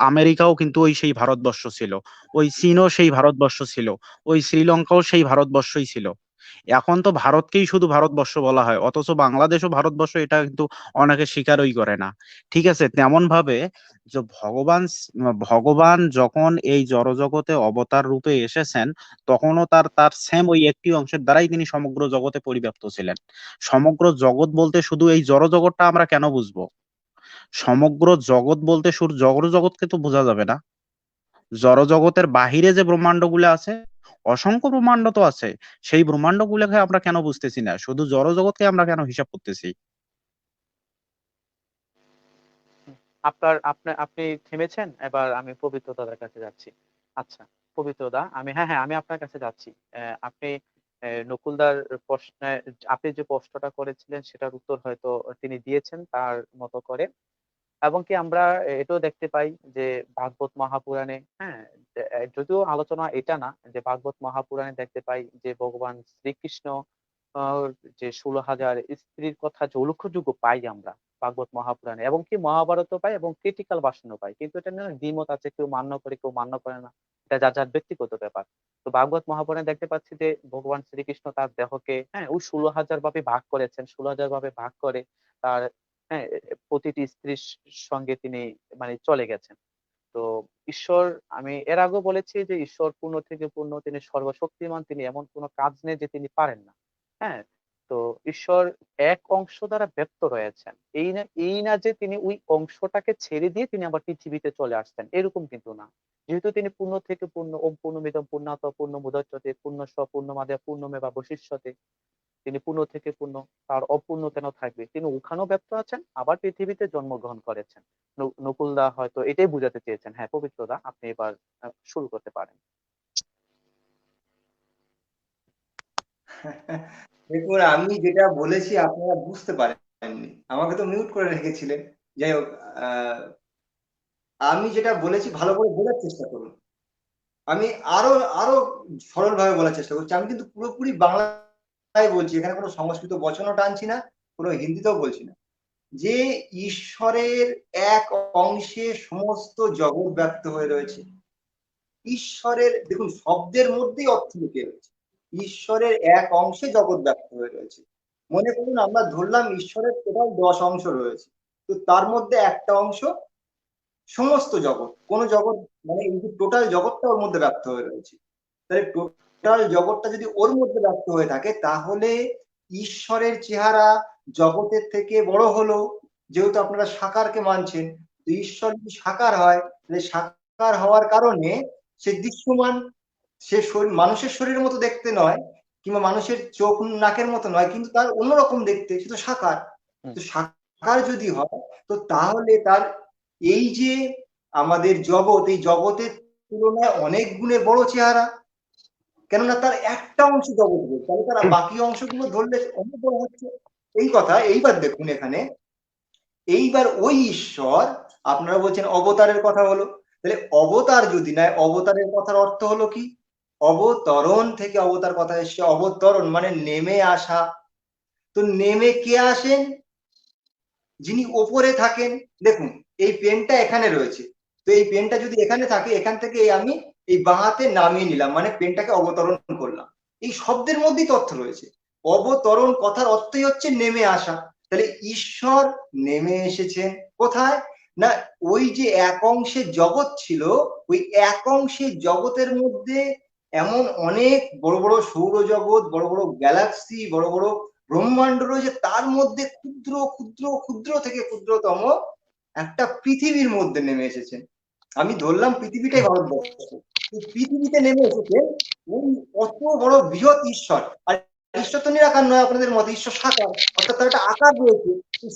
আমেরিকাও কিন্তু ওই সেই ভারতবর্ষ ছিল, ওই চীনও সেই ভারতবর্ষ ছিল, ওই শ্রীলঙ্কাও সেই ভারতবর্ষই ছিল। এখন তো ভারতকেই শুধু ভারতবর্ষ বলা হয়, অথচ বাংলাদেশও ভারতবর্ষ, এটা কিন্তু অনেকে স্বীকারই করে না। ঠিক আছে, তেমন ভাবে যে ভগবান যখন এই জড়জগতে অবতার রূপে এসেছেন, তখনও তার তার সেম ওই একটি অংশের দ্বারাই তিনি সমগ্র জগতে পরিব্যাপ্ত ছিলেন। সমগ্র জগৎ বলতে শুধু এই জড় জগৎটা আমরা কেন বুঝবো? সমগ্র জগৎ বলতে শুধু জড় জগৎকে তো বোঝা যাবে না। জড় জগতের বাহিরে যে ব্রহ্মাণ্ড গুলো আছে, অসংখ্য ব্রহ্মাণ্ড তো আছে, সেই ব্রহ্মাণ্ড গুলোকে আমরা কেন বুঝতেছি না, শুধু জড় জগৎকে আমরা কেন হিসাব করতেছি? আপনি থেমেছেন, এবার আমি পবিত্র দাদার কাছে যাচ্ছি। আচ্ছা, পবিত্র দা, আমি হ্যাঁ হ্যাঁ আমি আপনার কাছে যাচ্ছি। আপনি নকুলদার প্রশ্নে, আপনি যে প্রশ্নটা করেছিলেন সেটার উত্তর হয়তো তিনি দিয়েছেন তার মতো করে। এবং কি আমরা এটাও দেখতে পাই যে ভাগবত মহাপুরাণে, হ্যাঁ, যদিও আলোচনা এটা না, যে ভাগবত মহাপুরাণে দেখতে পাই যে ভগবান শ্রীকৃষ্ণ আহ, যে 16,000 স্ত্রীর কথা যে উল্লেখযোগ্য পাই আমরা ভাগবত মহাপুরাণে, এবং কি মহাভারতও পাই এবং ক্রিটিক্যাল ভার্সনও পাই, কিন্তু এটা নিয়ে দ্বিমত আছে, কেউ মান্য করে কেউ মান্য করে না, এটা যার যার ব্যক্তিগত ব্যাপার। তো ভাগবত মহাপুরাণে দেখতে পাচ্ছি যে ভগবান শ্রীকৃষ্ণ তার দেহকে, হ্যাঁ, ওই 16,000 ভাবে ভাগ করেছেন, 16,000 ভাবে ভাগ করে তার, হ্যাঁ, প্রতিটি স্ত্রীর সঙ্গে তিনি মানে চলে গেছেন। তো ঈশ্বর, আমি এর আগেও বলেছি যে ঈশ্বর পূর্ণ থেকে পূর্ণ, তিনি সর্বশক্তিমান, তিনি এমন কোনো কাজ নেই যে তিনি পারেন না, হ্যাঁ। তো ঈশ্বর এক অংশ দ্বারা ব্যক্ত রয়েছেন, এই না যে তিনি ওই অংশটাকে ছেড়ে দিয়ে তিনি আবার পৃথিবীতে চলে আসছেন, এরকম কিন্তু না। যেহেতু তিনি পূর্ণ থেকে পূর্ণ, ওম পূর্ণমিদম পূর্ণাত পূর্ণমুদচ্যতে পূর্ণস্য পূর্ণমাদায় পূর্ণমেবা বশিষ্যতে, তিনি পূর্ণ থেকে পূর্ণ, তার অপূর্ণ কেন থাকবে? তিনি ওখানেও ব্যক্ত আছেন, আবার পৃথিবীতে জন্মগ্রহণ করেছেন। নকুলদা হয়তো এটাই বুঝাতে চেয়েছেন। হ্যাঁ, পবিত্রদা, আপনি এবার শুরু করতে পারেন। দেখুন, আমি যেটা বলেছি আপনারা বুঝতে পারেননি, আমাকে তো মিউট করে রেখেছিলেন। যাই হোক, আমি যেটা বলেছি ভালো করে বোঝার চেষ্টা করুন। আমি আরো আরো সরল ভাবে বলার চেষ্টা করছি। আমি কিন্তু পুরোপুরি বাংলায় বলছি, এখানে কোনো সংস্কৃত বচনও টানছি না, কোনো হিন্দিতেও বলছি না। যে ঈশ্বরের এক অংশে সমস্ত জগৎ ব্যক্ত হয়ে রয়েছে। ঈশ্বরের, দেখুন, শব্দের মধ্যেই অর্থ লুকিয়ে রয়েছে। ঈশ্বরের এক অংশে জগৎ ব্যক্ত হয়ে রয়েছে। মনে করুন আমরা ধরলাম ঈশ্বরের টোটাল 10 অংশ রয়েছে, তো তার মধ্যে একটা অংশ সমস্ত জগৎ, কোন জগৎ মানে এই যে টোটাল জগৎটা ওর মধ্যে ব্যক্ত হয়ে রয়েছে। তাহলে টোটাল জগৎটা যদি ওর মধ্যে ব্যক্ত হয়ে থাকে, তাহলে ঈশ্বরের চেহারা জগতের থেকে বড় হলো। যেহেতু আপনারা সাকারকে মানছেন, তো ঈশ্বর যদি সাকার হয়, তাহলে সাকার হওয়ার কারণে সে দৃশ্যমান, সে মানুষের শরীরের মতো দেখতে নয়, কিংবা মানুষের চোখ নাকের মতো নয়, কিন্তু তার অন্যরকম দেখতে, সে তো সাকার। তো সাকার যদি হয়, তো তাহলে তার এই যে আমাদের জগৎ, এই জগতের তুলনায় অনেক গুণে বড় চেহারা। কেননা তার একটা অংশ জগৎ রয়েছে, তাহলে তার বাকি অংশগুলো ধরলে অনেক বড় হচ্ছে। এই কথা। এইবার দেখুন এখানে, এইবার ওই ঈশ্বর, আপনারা বলছেন অবতারের কথা হলো, তাহলে অবতার যদি নয়, অবতারের কথার অর্থ হলো কি? অবতরণ থেকে অবতার কথা এসছে। অবতরণ মানে নেমে আসা। তো নেমে কে আসেন? যিনি ওপরে থাকেন। দেখুন, এই পেনটা এখানে রয়েছে, তো এই পেনটা যদি এখানে থাকে, এখান থেকে আমি এই বাঁ হাতে নামিয়ে নিলাম, মানে পেনটাকে অবতরণ করলাম। এই শব্দের মধ্যেই তথ্য রয়েছে। অবতরণ কথার অর্থই হচ্ছে নেমে আসা। তাহলে ঈশ্বর নেমে এসেছেন কোথায়? না, ওই যে এক অংশের জগৎ ছিল, ওই এক অংশের জগতের মধ্যে এমন অনেক বড় বড় সৌরজগৎ, বড় বড় গ্যালাক্সি, বড় বড় ব্রহ্মাণ্ড রয়েছে, তার মধ্যে ক্ষুদ্র ক্ষুদ্র ক্ষুদ্র থেকে ক্ষুদ্রতম একটা পৃথিবীর মধ্যে নেমে এসেছেন। আমি ধরলাম পৃথিবীটাই ভারতবর্ষ, পৃথিবীতে নেমে এসেছেন ওই অত বড় বৃহৎ ঈশ্বর। আর ঈশ্বর তো নিরাকার নয় আপনাদের মতে, ঈশ্বর সাকার, অর্থাৎ তার একটা আকার রয়েছে।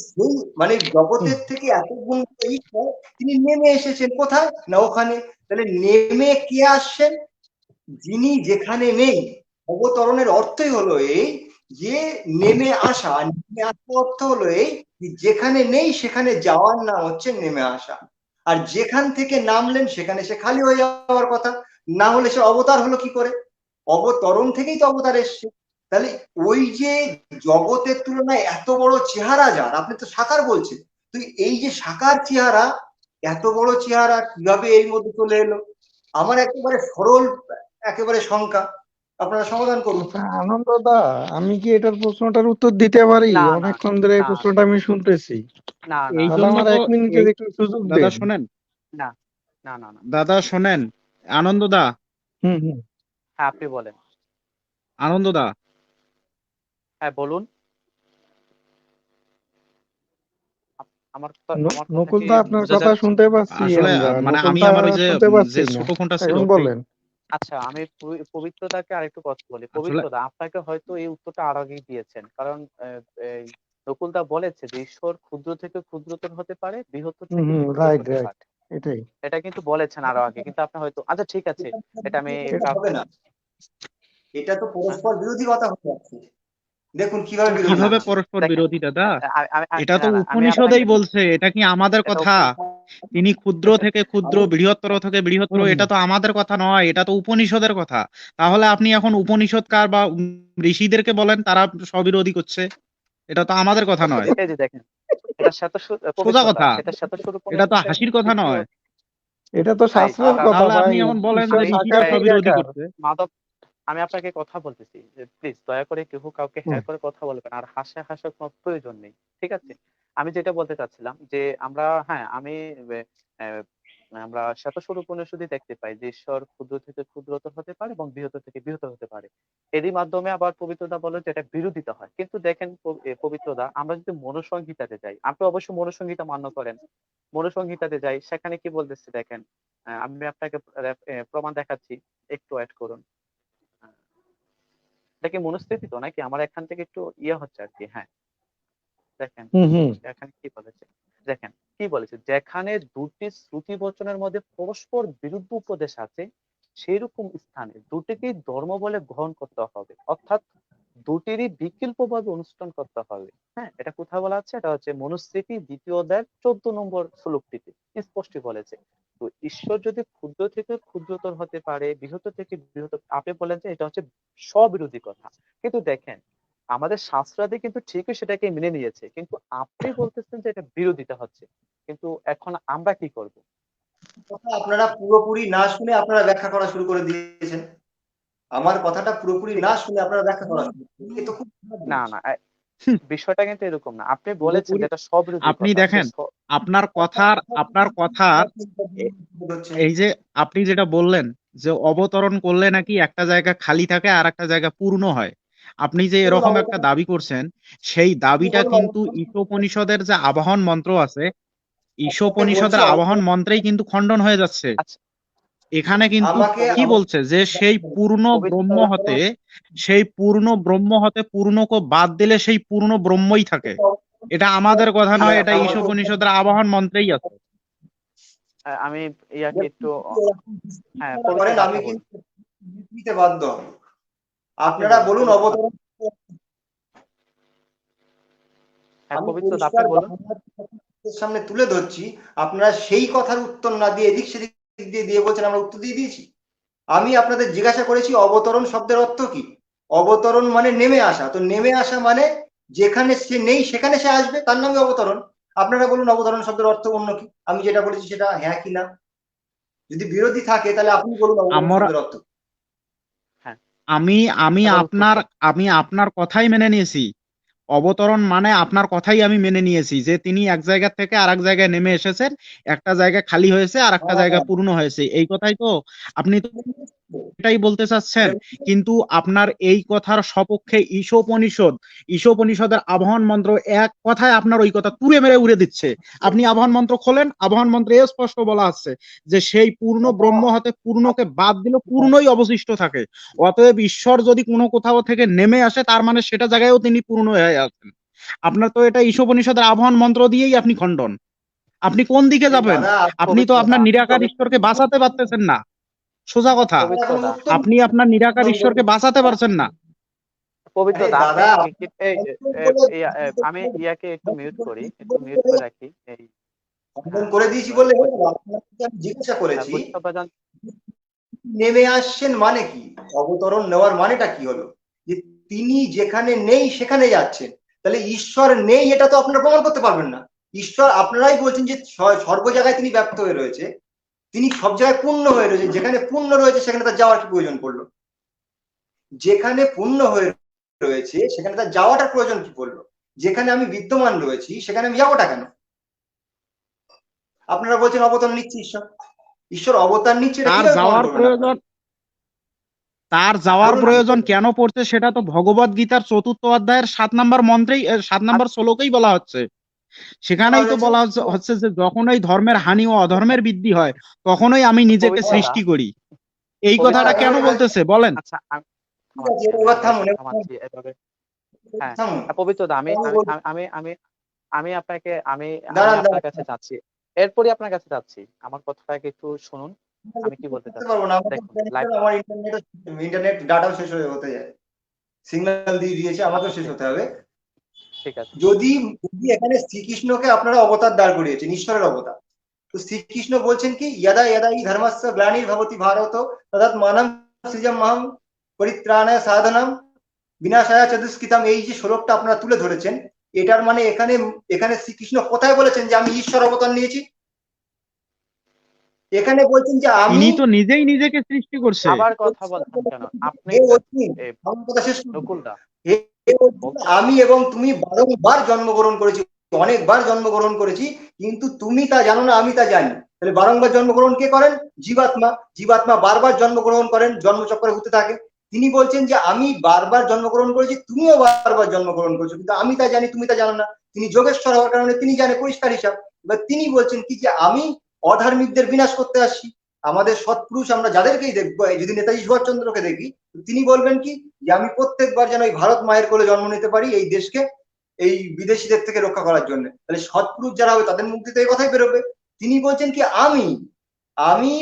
সেই মানে জগতের থেকে এত গুণ ঈশ্বর, তিনি নেমে এসেছেন কোথায়? না ওখানে। তাহলে নেমে কে আসছেন? যিনি যেখানে নেই। অবতরণের অর্থই হলো এই যে নেমে আসা। নেমে আসার অর্থ হলো এই যেখানে নেই সেখানে যাওয়ার নাম হচ্ছে নেমে আসা। আর যেখান থেকে নামলেন সেখানে সে খালি হয়ে যাওয়ার কথা, না হলে সে অবতার হলো কি করে? অবতরণ থেকেই তো অবতার এসছে। তাহলে ওই যে জগতের তুলনায় এত বড় চেহারা যার, আপনি তো সাকার বলছেন, তো এই যে সাকার চেহারা, এত বড় চেহারা কিভাবে এর মধ্যে চলে এলো? আমার একেবারে সরল একেবারে শঙ্কা, আপনারা সমাধান করুন। আচ্ছা, আনন্দদা, আমি কি এটার প্রশ্নটার উত্তর দিতে পারি? না না অনেকক্ষণ ধরে এই না প্রশ্নটা আমি শুনতেছি। না না এই দাদা, জন্য আমার তো 1 মিনিটের এই একটু সুযোগ দাদা দেন। শোনেন, না না না না দাদা শোনেন, আনন্দদা, হুম হুম। হ্যাঁ, আপনি বলেন। আনন্দদা, হ্যাঁ, বলুন। আমার আমার কথা কি নকুলদা, আপনার বোঝা কথা যাচ্ছে? শুনতে পাচ্ছি আসলে আমরা, মানে আমি নকুলদা আমার ওই যে শুনতে পাচ্ছি যে না। ছোট ফোনটা ছিল এখন ওটাই। বলেন। আচ্ছা, আমি পবিত্রদাকে আরেকটু কথা বলি। আসলে পবিত্রদা, আপনাকে হয়তো এই উত্তরটা আরো আগেই দিয়েছেন, কারণ এই নকুলদা বলেছে যে ঈশ্বর ক্ষুদ্র থেকে ক্ষুদ্রতর হতে পারে, বৃহত্তর হুম থেকে হুম, বৃহত্তর রাইট হতে রাইট, পারে। এটাই। এটা কিন্তু বলেছেন আরো আগে, কিন্তু আপনি হয়তো, আচ্ছা ঠিক আছে, এটা আমি এটা হবে না, এটা তো পরস্পর বিরোধী কথা হয়ে যাচ্ছে। দেখুন কিভাবে বিরোধী না কিভাবে না হচ্ছে। পরস্পর দেখেন, বিরোধী দাদা? এটা না তো না আমি উপনিষদেই আপনাকে, বলছে, এটা কি আমাদের এটা কথা? তিনি ক্ষুদ্র থেকে ক্ষুদ্র, আমি বৃহত্তর থেকে বৃহত্তর, হুম হুম। এটা তো আমাদের কথা নয়, এটা তো উপনিষদের কথা। তাহলে আপনি এখন উপনিষদকার বা ঋষিদেরকে বলেন, তারা স্ববিরোধী করছে। এটা তো আমাদের কথা নয়, এই যে দেখেন, এটা সোজা পবিত্রদা, কথা। এটা শ্বেতসুর এটা তো উপনিষদের হাসির কথা দ্বিতীয়। নয়। এটা তো এই শাস্ত্রের কথা তাহলে ভাই। আপনি এখন বলেন ঈশ্বর যে আমি ঋষিরা সাকার এই স্ববিরোধী নিরাকার। করছে। মাধব, আমি আপনাকে কথা বলতেছি যে প্লিজ দয়া করে কেউ কাউকে হুম হ্যাঁ করে কথা বলবেন, আর হাসা হাসার কোনো প্রয়োজন নেই, ঠিক আছে? আমি যেটা বলতে চাচ্ছিলাম যে আমরা, হ্যাঁ আমি আহ, আমরা শ্বেতসুর উপনিষদে দেখতে পাই যে ঈশ্বর ক্ষুদ্র থেকে ক্ষুদ্রতর হতে পারে এবং বৃহত্তর থেকে বৃহত্তর হতে পারে। এরই মাধ্যমে আবার পবিত্রদা বলে যে এটা বিরোধিতা হয়, কিন্তু দেখেন পবিত্রদা, আমরা যদি মনুসংহিতাতে যাই, আপনি অবশ্যই মনুসংহিতা মান্য করেন, মনুসংহিতাতে যাই, সেখানে কি বলতেছে দেখেন। আমি আপনাকে প্রমাণ দেখাচ্ছি, একটু ওয়েট করুন। এটা কি মনস্থিতি তো নাকি আমার এখান থেকে একটু ইয়ে হচ্ছে আর কি? হ্যাঁ, দেখেন হুম হুম। এখানে কি বলেছে, দেখেন কি বলেছে, যেখানে দুটি শ্রুতি বচনের মধ্যে পরস্পর বিরুদ্ধ উপদেশ আছে, সেই রকম স্থানে দুটিকেই ধর্ম বলে গ্রহণ করতে হবে। অর্থাৎ দুটিরই বিকল্পভাবে অনুষ্ঠান করতে হবে। হ্যাঁ, এটা কোথায় বলা আছে? এটা হচ্ছে মনুস্মৃতি ২য় অধ্যায়ের ১৪ নম্বর শ্লোকটিতে স্পষ্টই বলেছে। তো ঈশ্বর যদি ক্ষুদ্র থেকে ক্ষুদ্রতর হতে পারে, বৃহত্তর থেকে বৃহত্তর, আপনি বলেন যে এটা হচ্ছে স্ববিরোধী কথা। কিন্তু দেখেন, আমাদের শাস্ত্রাদি কিন্তু ঠিকই সেটাকে মেনে নিয়েছে। কিন্তু আপনি বলতেছেন যে এটা বিরোধিতা হচ্ছে। কিন্তু এখন আমরা কি করব? কথা আপনারা পুরোপুরি না শুনে আপনারা ব্যাখ্যা করা শুরু করে দিয়েছেন। আমার কথাটা পুরোপুরি ঠিক না আছে। শুনে আপনারা ব্যাখ্যা করা শুরু করেছেন। এ তো খুব খারাপ না, জিনিস। না। বিষয়টা কিন্তু এরকম না। আপনি বলেছেন পুরোপুরি যে এটা স্ববিরোধী আপনি কথা। দেখেন, আপনার কথার এ- হচ্ছে এই যে আপনি যেটা বললেন যে অবতরণ করলে নাকি একটা জায়গা খালি থাকে আর একটা জায়গা পূর্ণ হয়, আপনি যে বলুন এরকম একটা অবতরণ, দাবি করছেন, সেই আপনি দাবিটা বলুন কিন্তু অবতরণ। ঈশোপনিষদের যে আবাহন মন্ত্র আছে, আপনাকে বলছি ঈশোপনিষদের আবাহন অবতরণ। মন্ত্রেই কিন্তু খণ্ডন হয়ে যাচ্ছে। আচ্ছা, এখানে কিন্তু আমাকে কি পবিত্র বলছে যে পবিত্র সেই পূর্ণ ব্রহ্ম হতে পূর্ণকে বাদ দিলে সেই পূর্ণ ব্রহ্মই থাকে। এটা আমাদের কথা ঠিক নয়, আছে। এটা ঈশোপনিষদের আবাহন মন্ত্রেই আছে। আমি ইয়াকে একটু হ্যাঁ, পবিত্র করেন আমি কথা বলুন। কিন্তু নিতে বাধ্য হব। আপনি আপনারা বলুন বলুন পবিত্র কথা। অবতরণ। হ্যাঁ, আমি পবিত্র আপনি পরিষ্কার বলুন। বাংলার সামনে তুলে ধরছি, আপনারা সেই কথার উত্তর না দিয়ে এদিক সেদিক দিয়ে বলছেন আমরা উত্তর দিয়ে দিয়েছি। আমি আপনাদের জিজ্ঞাসা করেছি অবতরণ শব্দের অর্থ কি। অবতরণ মানে নেমে আসা, তো নেমে আসা মানে যেখানে সে নেই সেখানে সে আসবে, তার নামই অবতরণ। আপনারা বলুন অবতরণ শব্দের অর্থ অন্য কি, আমি যেটা বলেছি সেটা হ্যাঁ কি না। যদি বিরোধী থাকে তাহলে আপনি বলুন অবতরণ আমরা শব্দের অর্থ কি? হ্যাঁ, আমি আমি এবার উত্তর আপনার দেন। আমি আপনার কথাই মেনে নিয়েছি। অবতরণ মানে আপনার কথাই আমি মেনে নিয়েছি যে তিনি এক জায়গা থেকে আর এক জায়গায় নেমে এসেছেন, একটা জায়গা খালি হয়েছে আর একটা জায়গা হ্যাঁ, পূর্ণ হয়েছে, এই কথাই তো আপনি তো এটাই বলতে চাচ্ছেন। এটা কিন্তু আপনার এই কথার সপক্ষে ঈশোপনিষদের আবাহন মন্ত্র এক কথায় আপনার ওই কথা তুড়ে মেরে উড়ে দিচ্ছে। আপনি আবাহন মন্ত্র খোলেন, আবাহন মন্ত্রে স্পষ্ট বলা আছে যে সেই পূর্ণ ব্রহ্ম হতে পূর্ণকে বাদ দিলে পূর্ণই অবশিষ্ট থাকে। অতএব ঈশ্বর যদি কোনো কোথাও থেকে নেমে আসে তার মানে সেটা জায়গায়ও তিনি পূর্ণ হয়ে আছেন। আপনার তো এটা ঈশোপনিষদের আবাহন মন্ত্র দিয়েই আপনি খণ্ডন। আপনি কোন দিকে এই যাবেন? দাদা, আপনি তো পবিত্র আপনার আপনি নিরাকার ঈশ্বরকে বাঁচাতে পারতেছেন না। সোজা কথা, পবিত্র এখন দা উত্তর আপনি আপনার নিরাকার ঈশ্বরকে বাঁচাতে পারছেন না। পবিত্র আরে দা আপনি দাদা, এই আমি ইয়াকে একটু মিউট করি, একটু মিউট করে রাখি। এই খণ্ডন হ্যাঁ, করে দিয়েছি বলে হলো না। আপনাকে আমি জিজ্ঞাসা করেছি বৈষ্ণব বাজান। নেমে আসছেন মানে কি, অবতরণ নেওয়ার মানেটা কি হলো, যে তিনি যেখানে নেই সেখানে যাচ্ছেন। তাহলে ঈশ্বর নেই এটা তো আপনারা প্রমাণ করতে পারবেন না। ঈশ্বর আপনারাই বলছেন যে সর্ব জায়গায় তিনি ব্যপ্ত হয়ে রয়েছে, তিনি সব জায়গায় পূর্ণ হয়ে রয়েছে, যেখানে পূর্ণ রয়েছে সেখানে তার যাওয়ার কি প্রয়োজন পড়লো? যেখানে পূর্ণ হয়ে রয়েছে সেখানে তার যাওয়াটার প্রয়োজন কি পড়লো? যেখানে আমি বিদ্যমান রয়েছি সেখানে আমি যাবোটা কেন? আপনারা বলছেন অবতার নিচ্ছে ঈশ্বর, ঈশ্বর অবতার নিচ্ছে, এটা তার কিভাবে প্রমাণ যাওয়ার করবেন আপনারা? প্রয়োজন তার যাওয়ার বলুন প্রয়োজন কেন পড়ছে সেটা তো ভগবদ গীতার ৪র্থ অধ্যায়ের ৭ নম্বর মন্ত্রেই ৭ নম্বর শ্লোকেই বলা হচ্ছে। বলা সেখানেই তো হয়েছে। বলা হচ্ছে যে যখনই ধর্মের হানি ও অধর্মের বৃদ্ধি হয় তখনই আমি নিজেকে পবিত্র দা সৃষ্টি করি। এই পবিত্র কথাটা দা কেন বলতেছে বলেন? আচ্ছা, আমি ঠিক আছে, থামাচ্ছি, আমি এবার আমরা থামুন, একটু থামাচ্ছি এভাবে। হ্যাঁ, থামুন। পবিত্র দা আমি আমি আমি বলছি, আমি আমি আমি আপনাকে আমি আমি দাঁড়ান আপনার দাঁড়ান, কাছে যাচ্ছি। এরপরই আপনার কাছে যাচ্ছি। আমার কথাটাকে একটু শুনুন। আমি কি বলতে করতে চাচ্ছি। পারবো না, আমার দেখুন লাইভ আমার ইন্টারনেট ডাটাও শেষ হতে যায়, সিগন্যাল দিয়ে দিয়েছে, আমাকেও শেষ ঠিক হতে হবে। ঠিক আছে। যদি এখানে শ্রীকৃষ্ণকে আপনারা অবতার দাঁড় করিয়েছেন, ঈশ্বরের অবতার, তো শ্রীকৃষ্ণ বলছেন কি যদা যদা হি ধর্মস্য গ্লানির্ভবতি ভারত তদাত্মানং সৃজম্যহং পরিত্রাণায় সাধনম বিনাশায় চ দুষ্কৃতম, এই যে শ্লোকটা আপনারা তুলে ধরেছেন, এটার মানে এখানে এখানে শ্রীকৃষ্ণ কোথায় বলেছেন যে আমি ঈশ্বর অবতার নিয়েছি? এখানে বলছেন যে আমি তিনি তো নিজেই নিজেকে সৃষ্টি করছে। আবার কথা বলছেন কেন? আপনি হে অর্জুন, এ আমার কথা শেষ করুন। নকুল দা হে অর্জুন, বলতে আমি এবং তুমি বারংবার জন্মগ্রহণ করেছি, অনেকবার জন্মগ্রহণ করেছি, কিন্তু তুমি তা জানো না, আমি তা জানি। তাহলে বারংবার জন্মগ্রহণ কে করেন? জীবাত্মা। জীবাত্মা বারবার জন্মগ্রহণ করেন, জন্মচক্রে ঘুরতে থাকে। তিনি বলছেন যে আমি বারবার জন্মগ্রহণ করেছি, তুমিও বারবার জন্মগ্রহণ করেছো, কিন্তু আমি তা জানি, তুমি তা জানো না। তিনি যোগেশ্বর হওয়ার কারণে তিনি জানে পরিষ্কার হিসাব। এবার তিনি বলছেন কি যে আমি অধার্মিকদের বিনাশ করতে আসছি। আমাদের সৎপুরুষ আমরা যাদেরকেই দেখবো, যদি নেতাজি সুভাষচন্দ্রকে দেখি, তিনি বলবেন কি যে আমি প্রত্যেকবার যেন এই ভারত মায়ের কোলে জন্ম নিতে পারি, এই দেশকে এই বিদেশিদের থেকে রক্ষা করার জন্য। তাহলে সৎপুরুষ যারা হবে তাদের মুখ থেকে এই কথাই বেরোবে। তিনি বলছেন কি আমি আমি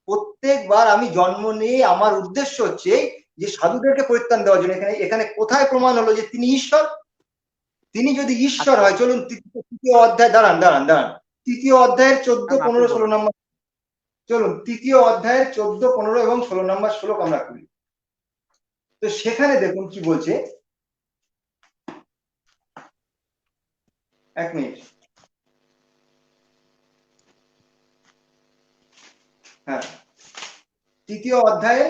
প্রত্যেকবার আমি জন্ম নিয়ে আমার উদ্দেশ্য হচ্ছে যে সাধুদেরকে পরিত্রাণ দেওয়ার জন্য। এখানে এখানে কোথায় প্রমাণ হলো যে তিনি ঈশ্বর? তিনি যদি ঈশ্বর হয়, চলুন তৃতীয় অধ্যায়, দাঁড়ান দাঁড়ান দাঁড়ান, তৃতীয় অধ্যায়ের 14, 15, 16 নম্বর, চলুন তৃতীয় অধ্যায়ের 14, 15 এবং 16 নম্বর শ্লোক আমরা খুলি। তো সেখানে দেখুন কি বলছে, এক মিনিট, হ্যাঁ, তৃতীয় অধ্যায়ে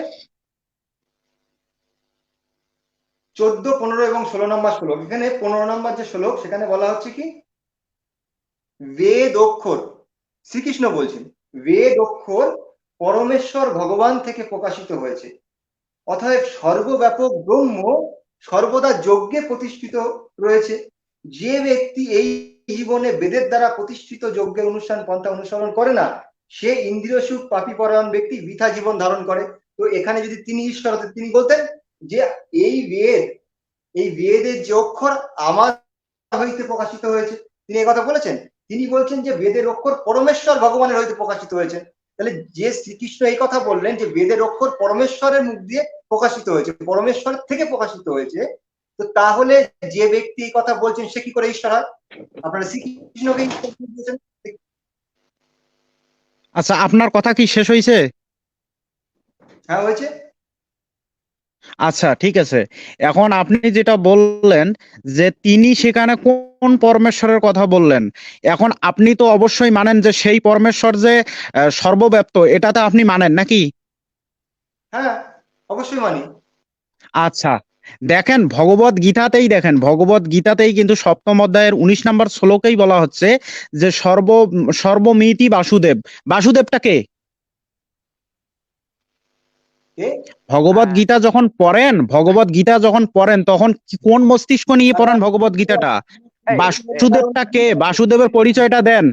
14, 15 এবং 16 নম্বর শ্লোক। এখানে 15 নম্বর যে শ্লোক, সেখানে বলা হচ্ছে কি, বেদ অক্ষর, শ্রীকৃষ্ণ বলছেন, বেদ অক্ষর পরমেশ্বর ভগবান থেকে প্রকাশিত হয়েছে, অতএব সর্বব্যাপক ব্রহ্ম সর্বদা যজ্ঞে প্রতিষ্ঠিত রয়েছে। যে ব্যক্তি এই জীবনে বেদের দ্বারা প্রতিষ্ঠিত যজ্ঞের অনুষ্ঠান পন্থা অনুসরণ করে না, সে ইন্দ্রিয় সুখ পাপী পরায়ণ ব্যক্তি বৃথা জীবন ধারণ করে। তো এখানে যদি তিনি ঈশ্বর হতেন, তিনি বলতেন যে এই বেদের যে অক্ষর আমার হইতে প্রকাশিত হয়েছে, তিনি এই কথা বলেছেন। তিনি বলছেন যে বেদের অক্ষর পরমেশ্বর ভগবানের হইতে প্রকাশিত হয়েছে। তাহলে যে শ্রীকৃষ্ণ এই কথা বললেন যে বেদের অক্ষর পরমেশ্বরের মুখ দিয়ে প্রকাশিত হয়েছে, পরমেশ্বর থেকে প্রকাশিত হয়েছে, তো তাহলে যে ব্যক্তি এই কথা বলছেন সে কি করে ঈশ্বর হয়? আপনারা শ্রীকৃষ্ণকে বলছেন। আচ্ছা, আপনার কথা কি শেষ হয়েছে? হ্যাঁ, হয়েছে। আচ্ছা, ঠিক আছে। এখন আপনি যেটা বললেন যে তিনি সেখানে কোন পরমেশ্বরের কথা বললেন, এখন আপনি তো অবশ্যই মানেন যে সেই পরমেশ্বর যে সর্বব্যাপ্ত, এটাতে আপনি মানেন নাকি? হ্যাঁ, অবশ্যই মানি। আচ্ছা, দেখেন ভগবত গীতাতেই কিন্তু 7ম অধ্যায়ের 19 নম্বর শ্লোকেই বলা হচ্ছে যে সর্বমিতি বাসুদেব। বাসুদেবটা কে? ভগবত গীতা যখন পড়েন তখন কোন মস্তিষ্ক নিয়ে পড়েন ভগবত গীতাটা? বাসুদেবটা কে? বাসুদেবের পরিচয়টা দেন।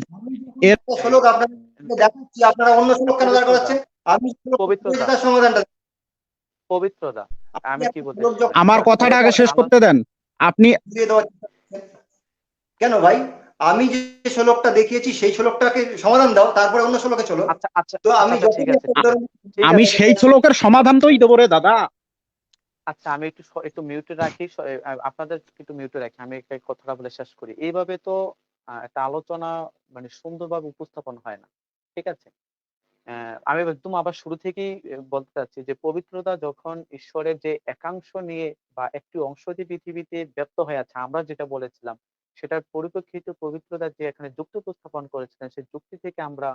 শ্লোক আপনাদের দেখাচ্ছি, আপনারা অন্য শ্লোক কেন দাঁড় করাচ্ছেন? আমি সমাধানটা পবিত্রতা, আমি কি বলতে আমার কথাটা আগে শেষ করতে দেন। আপনি কেন ভাই? আমি যে শ্লোকটা দেখিয়েছি সেই শ্লোকটাকে সমাধান দাও, তারপরে অন্য শ্লোকে চলো। আচ্ছা আচ্ছা, তো আমি ঠিক আছে, আমি সেই শ্লোকের সমাধান তোই দেবো রে দাদা। আচ্ছা, আমি একটু মিউটে রাখি, আপনাদের একটু মিউটে রাখি, আমি একটা কথাটা বলে শেষ করি। এইভাবে তো একটা আলোচনা মানে সুন্দরভাবে উপস্থাপন হয় না, ঠিক আছে? আমি একদম আবার শুরু থেকেই বলতে চাচ্ছি যে পবিত্রতা যখন ঈশ্বরের যে একাংশ নিয়ে বা একটি অংশ যে পৃথিবীতে ব্যপ্ত হয়ে আছে, আমরা যেটা বলেছিলাম সেটার পরিপ্রেক্ষিতে পবিত্রতা যে এখানে যুক্তি উপস্থাপন করেছিলেন, সেই যুক্তি থেকে আমরা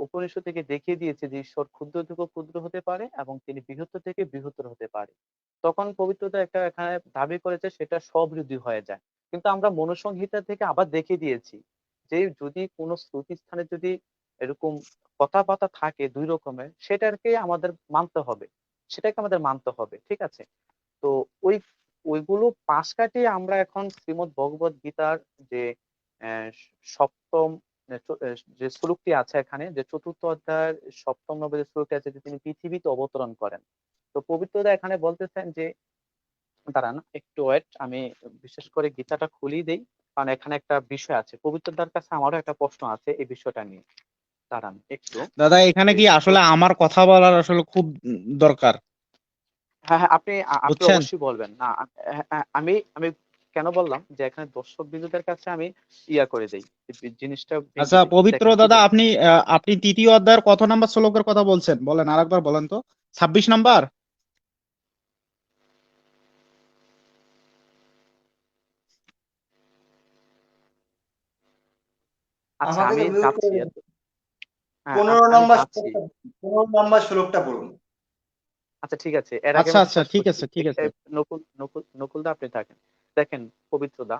উপনিষদ থেকে দেখিয়ে দিয়েছে যে ঈশ্বর ক্ষুদ্র থেকে ক্ষুদ্র হতে পারে এবং তিনি বৃহত্তর থেকে বৃহত্তর হতে পারে। তখন পবিত্রতা একটা এখানে দাবি করেছে সেটা স্ববিরোধী হয়ে যায়। কিন্তু আমরা মনুসংহিতা থেকে আবার দেখিয়ে দিয়েছি যে যদি কোনো শ্রুতি স্থানে যদি এরকম কথাবার্তা থাকে দুই রকমের, সেটাকে আমাদের মানতে হবে, ঠিক আছে? তো ওই ওইগুলো পাশ কাটিয়ে আমরা এখন শ্রীমদ ভগবত গীতার যে সপ্তম যে শ্লোকটি আছে এখানে, যে 4র্থ অধ্যায়ের 7ম নম্বর যে শ্লোকটি আছে যে তিনি পৃথিবীতে অবতরণ করেন। তো পবিত্রতা এখানে বলতেছেন যে, দাঁড়ান একটু ওয়েট, আমি বিশেষ করে গীতাটা খুলিয়ে দেই, কারণ এখানে একটা বিষয় আছে। পবিত্রতার কাছে আমারও একটা প্রশ্ন আছে এই বিষয়টা নিয়ে। দাঁড়ান একটু। দাদা, এখানে কি আসলে আমার কথা বলার আসলে খুব দরকার? হ্যাঁ হ্যাঁ, আপনি বুঝছেন? অবশ্যই বলবেন না। আমি আমি কেন বললাম যে এখানে দর্শক বিন্দুদের কাছে আমি ইয়া করে দেই, জিনিসটা আচ্ছা, ভেঙে দিই। পবিত্র দেখেন কি দাদা, বলছে। আপনি 3য় অধ্যায়ের কত নাম্বার শ্লোকের কথা বলছেন? বলেন, আরেকবার বলেন তো। 26 নাম্বার? আচ্ছা, আমাকে আমি তো মিউট যাচ্ছি। করে দিন। হ্যাঁ, 15 আমি নম্বর যাচ্ছি। 15 নম্বর শ্লোকটা পড়ুন। আচ্ছা, ঠিক আছে, এর আগে আচ্ছা আমি আচ্ছা, শেষ ঠিক করছি। আছে, ঠিক আছে। নকুলদা আপনি থাকেন। দেখেন পবিত্রদা,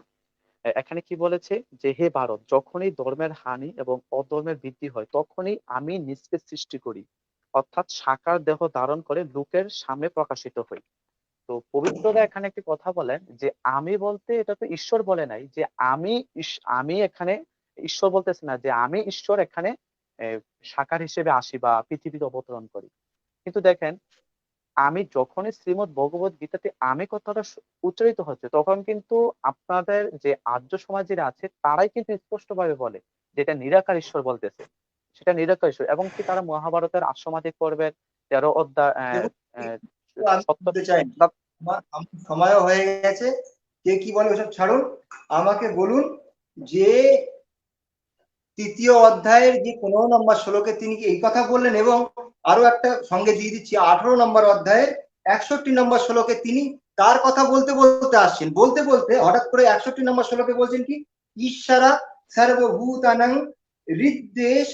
এখানে কি বলেছে যে হে ভারত, যখনই ধর্মের হানি এবং অধর্মের বৃদ্ধি হয় তখনই আমি নিজকে সৃষ্টি করি, অর্থাৎ সাকার দেহ ধারণ করে লোকের সামনে প্রকাশিত হই। তো পবিত্রদা এখানে একটি কথা বলেন যে আমি বলতে এটা তো ঈশ্বর বলে নাই যে আমি এখানে ঈশ্বর বলতেছে না যে আমি ঈশ্বর এখানে সাকার হিসেবে আসি বা পৃথিবীতে অবতরণ করি। কিন্তু দেখেন, আমি যখনই শ্রীমদ ভগবত গীতাতে আমি কথাটা উচ্চারিত হচ্ছে তখন কিন্তু আপনাদের যে আর্য সমাজের আছে তারাই কিন্তু স্পষ্টভাবে বলে যেটা নিরাকার ঈশ্বর বলতেছে, সেটা নিরাকার ঈশ্বর। এবং কি তারা মহাভারতের আশ্রমাধিক পর্বের 13 অধ্যায় দেখুন, আমি সত্য বলতে চাই না। আমার সময়ও হয়ে গেছে। কে কি বলে ওসব ছাড়ুন, আমাকে বলুন যে তৃতীয় অধ্যায়ের যে 15 নম্বর শ্লোকে তিনি কি এই কথা বললেন, এবং আরো একটা সঙ্গে দিয়ে দিচ্ছি 18 নম্বর অধ্যায়ের 61 নম্বর শ্লোকে তিনি তার কথা বলতে বলতে আসছেন, বলতে বলতে হঠাৎ করে 61 নম্বর শ্লোকে বলছেন কি, ঈশ্বরা সর্বভূতানাং হৃদ্দেশ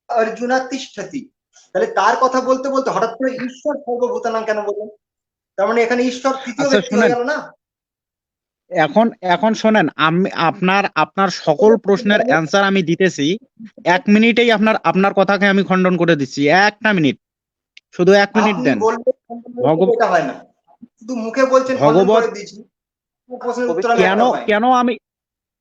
অর্জুনা তিষ্ঠতি। তাহলে তার কথা বলতে বলতে হঠাৎ করে ঈশ্বর সর্বভূতানাং কেন বললেন? তার মানে এখানে ঈশ্বর তৃতীয় আচ্ছা ব্যক্তি হয়ে শোনেন, গেল না? এখন এখন শোনেন, আমি আপনার সকল প্রশ্নের অ্যান্সার আমি দিতেছি। 1 মিনিটেই আপনার আপনার কথাকে আমি খণ্ডন করে দিচ্ছি। 1টা মিনিট, শুধু 1 মিনিট আপনি দেন। বললে ভগব এটা হয় না, শুধু মুখে বলছেন খণ্ডন ভগবত করে দিয়েছি, প্রশ্নের উত্তর পবিত্র আমি কেন একটাও পাইনি। কেন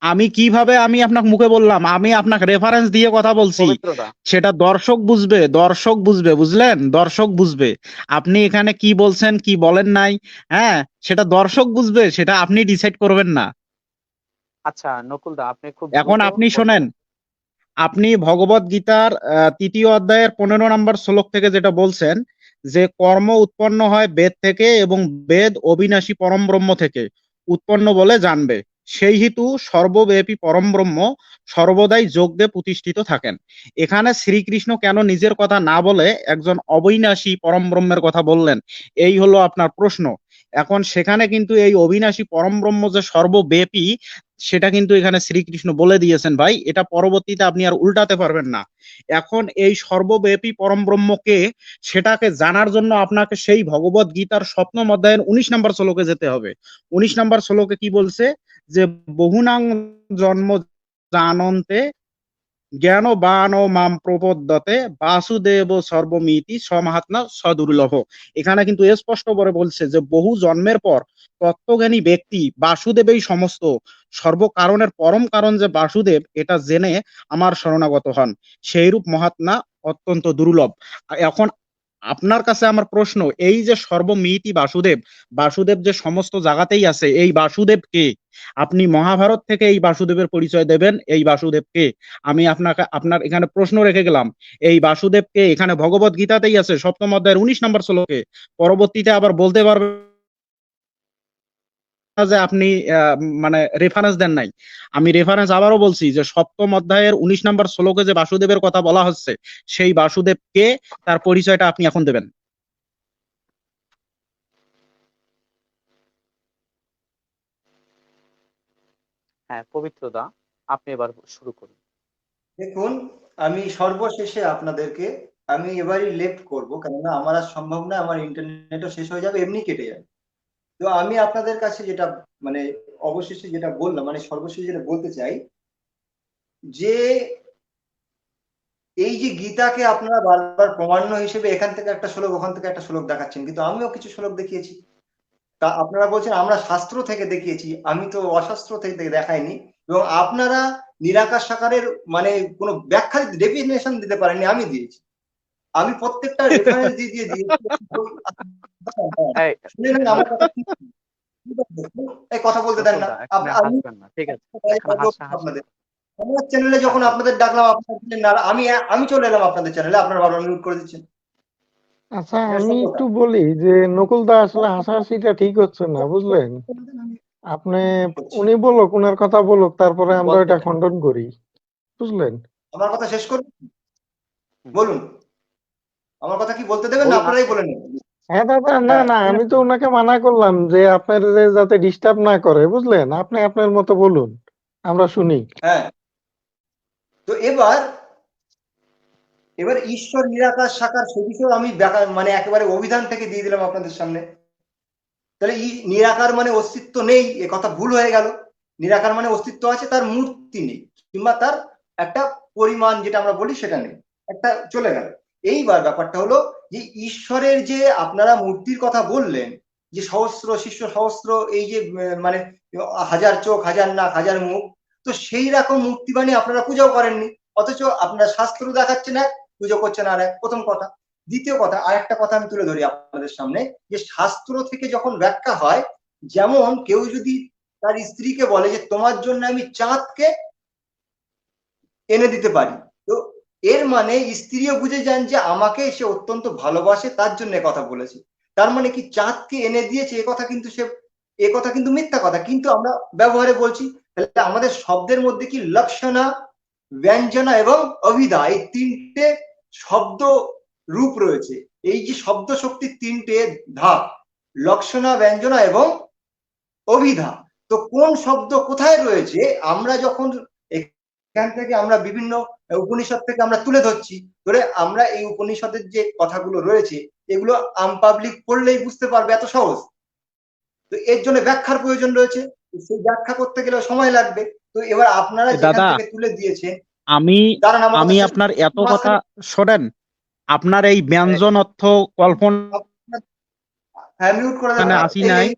আমি কিভাবে আমি আপনাকে মুখে বললাম? আমি আপনাকে রেফারেন্স দিয়ে কথা বলছি। পবিত্রদা, সেটা দর্শক বুঝবে, দর্শক বুঝবে, বুঝলেন? দর্শক বুঝবে আপনি এখানে কি বলছেন কি বলেন নাই। হ্যাঁ, সেটা দর্শক বুঝবে, সেটা আপনি ডিসাইড করবেন না। আচ্ছা নকুলদা, আপনি খুব এখন দ্রুত আপনি কথা শোনেন, আপনি ভগবত গীতার 3য় অধ্যায়ের 15 নম্বর শ্লোক থেকে যেটা বলছেন যে কর্ম উৎপন্ন হয় বেদ থেকে এবং বেদ অবিনাশী পরম ব্রহ্ম থেকে উৎপন্ন বলে জানবে, সেই হেতু সর্বব্যাপী পরম ব্রহ্ম সর্বদাই যোগদে প্রতিষ্ঠিত থাকেন। এখানে শ্রীকৃষ্ণ কেন নিজের কথা না বলে একজন অবিনাশী পরম ব্রহ্মের কথা বললেন? এই হলো আপনার প্রশ্ন। এখন সেখানে কিন্তু এই অবিনাশী পরম ব্রহ্ম যে সর্বব্যাপী, সেটা কিন্তু এখানে শ্রীকৃষ্ণ বলে দিয়েছেন ভাই। এটা পরবর্তীতে আপনি আর উল্টাতে পারবেন না। এখন এই সর্বব্যাপী পরম ব্রহ্মকে, সেটাকে জানার জন্য আপনাকে সেই ভগবত গীতার 7ম অধ্যায়ের 19 নম্বর শ্লোকে যেতে হবে। 19 নম্বর শ্লোকে কি বলছে? যে বহুনাং জন্ম জানন্তে জ্ঞান বান মাম প্রপদ্যতে বাসুদেব সর্বমিতি সমহাত্মা সদুর্লভ। এখানে কিন্তু স্পষ্ট করে বলছে যে বহু জন্মের পর তত্ত্বজ্ঞানী ব্যক্তি বাসুদেবই সমস্ত সর্বকারণের পরম কারণ যে বাসুদেব, এটা জেনে আমার শরণাগত হন, সেইরূপ মহাত্মা অত্যন্ত দুর্লভ। এখন আপনার কাছে আমার প্রশ্ন, এই যে সর্বমিতি বাসুদেব, বাসুদেব যে সমস্ত জায়গাতেই আছে, এই বাসুদেব কে? আপনি মহাভারত থেকে এই বাসুদেবের পরিচয় দেবেন। এই বাসুদেব কে? আমি আপনাকে আপনার এখানে প্রশ্ন রেখে গেলাম, এই বাসুদেব কে? এখানে ভগবত গীতাতেই আছে 7ম অধ্যায়ের 19 নম্বর শ্লোকে। পরবর্তীতে আবার বলতে পারবে না যে আপনি মানে রেফারেন্স দেন নাই। আমি রেফারেন্স আবারও বলছি যে 7ম অধ্যায়ের 19 নম্বর শ্লোকে যে বাসুদেবের কথা বলা হচ্ছে, সেই বাসুদেব কে? তার পরিচয়টা আপনি এখন দেবেন। হ্যাঁ পবিত্রদা, আপনি এবার শুরু করুন। দেখুন, আমি সর্বশেষে আপনাদেরকে আমি এবারই লেফট করব, কেননা আমার আর সম্ভব না, আমার ইন্টারনেটও শেষ হয়ে যাবে, এমনি কেটে যাবে। তো আমি আপনাদের কাছে যেটা মানে অবশেষে যেটা বললাম, মানে সর্বশেষে যেটা বলতে চাই, যে এই যে গীতাকে আপনারা বারবার প্রমাণ্য হিসেবে এখান থেকে একটা শ্লোক ওখান থেকে একটা শ্লোক দেখাচ্ছেন, কিন্তু আমিও কিছু শ্লোক দেখিয়েছি। তা আপনারা বলছেন আমরা শাস্ত্র থেকে দেখিয়েছি, আমি তো অশাস্ত্র থেকে দেখাইনি। এবং আপনারা নিরাকার সাকারের মানে কোনো ব্যাখ্যা ডেফিনেশন দিতে পারেননি, আমি দিয়েছি। আমি প্রত্যেকটা রেফারেন্স দিয়ে দিয়ে দিয়েছি। এই শুনে নেন আমার কথা কি, এই কথা বলতে দেন না। নকুলদা, এখানে আমি হাসবেন না, ঠিক আছে? এখানে হাসবেন না। আপনাদের আমার চ্যানেলে হ্যাঁ যখন বলুন। আপনাদের ডাকলাম আপনারা বললেন না, আমি আমি চলে এলাম আপনাদের চ্যানেলে, আপনারা বারবার মিউট করে দিচ্ছেন। আচ্ছা, এটা আমি সত্যতা। একটু বলি যে নকুলদা আসলে হাসাহাসিটা ঠিক হচ্ছে না, বুঝলেন? আপনি, উনি বলুক, উনার কথা বলুক, তারপরে আমরা বলতে এটা দেন। খণ্ডন করি, বুঝলেন? আমার কথা শেষ করুন, হুম, বলুন। আমার কথা কি বলতে দেবেন না বলুন আপনারাই আপনি। বলে নেবেন? হ্যাঁ দাদা, না হ্যাঁ না, আমি তো ওনাকে মানা করলাম যে আপনার যাতে ডিস্টার্ব না করে, বুঝলেন? আপনি আপনার মতো বলুন, আমরা শুনি। হ্যাঁ। তো এবার এবার ঈশ্বর নিরাকার সাকার সে বিষয়ে আমি মানে একেবারে অভিধান থেকে দিয়ে দিলাম আপনাদের সামনে। তাহলে নিরাকার মানে অস্তিত্ব নেই, এ কথা ভুল হয়ে গেল। নিরাকার মানে অস্তিত্ব আছে, তার মূর্তি নেই, কিংবা তার একটা পরিমাণ যেটা আমরা বলি সেটা নেই, একটা চলে গেল। এইবার ব্যাপারটা হলো যে ঈশ্বরের যে আপনারা মূর্তির কথা বললেন, যে সহস্র শিষ্য সহস্র, এই যে মানে হাজার চোখ হাজার নাক হাজার মুখ, তো সেই রকম মূর্তি বানিয়ে আপনারা পূজাও করেননি, অথচ আপনারা শাস্ত্র দেখাচ্ছেন এক, পুজো করছেন আর এক, প্রথম কথা। দ্বিতীয় কথা, আরেকটা কথা আমি তুলে ধরি আপনাদের সামনে, যে শাস্ত্র থেকে যখন ব্যাখ্যা হয়, যেমন কেউ যদি তার স্ত্রীকে বলে যে তোমার জন্য আমি চাঁদকে এনে দিতে পারি, তো এর মানে স্ত্রীও বুঝে যান যে আমাকে সে অত্যন্ত ভালোবাসে, তার জন্য কথা বলেছে। তার মানে কি চাঁদকে এনে দিয়েছে, এ কথা কিন্তু মিথ্যা কথা, কিন্তু আমরা ব্যবহারে বলছি। তাহলে আমাদের শব্দের মধ্যে কি লক্ষণা, ব্যঞ্জনা এবং অভিধা, এই তিনটে শব্দ রূপ রয়েছে। এই যে শব্দ শক্তির তিনটে ধাপ, লক্ষণা, ব্যঞ্জনা এবং অভিধা, তো কোন শব্দ কোথায় রয়েছে আমরা যখন এখান থেকে আমরা বিভিন্ন উপনিষদ থেকে আমরা তুলে ধরছি, ধরে আমরা এই উপনিষদের যে কথাগুলো রয়েছে এগুলো পাবলিক পড়লেই বুঝতে পারবে, এত সহজ। তো এর জন্য ব্যাখ্যার প্রয়োজন রয়েছে, সেই ব্যাখ্যা করতে গেলে সময় লাগবে। তো এবার আপনারা যেখান দাদা, থেকে তুলে দিয়েছেন, আমি দাঁড়ান আমার আমি কথা শেষ আপনার এত কথা মাঝখানে শোনেন, আপনার এই ব্যঞ্জন অর্থ কল্পনা হ্যাঁ মিউট করে দেন। আসি নাই। এই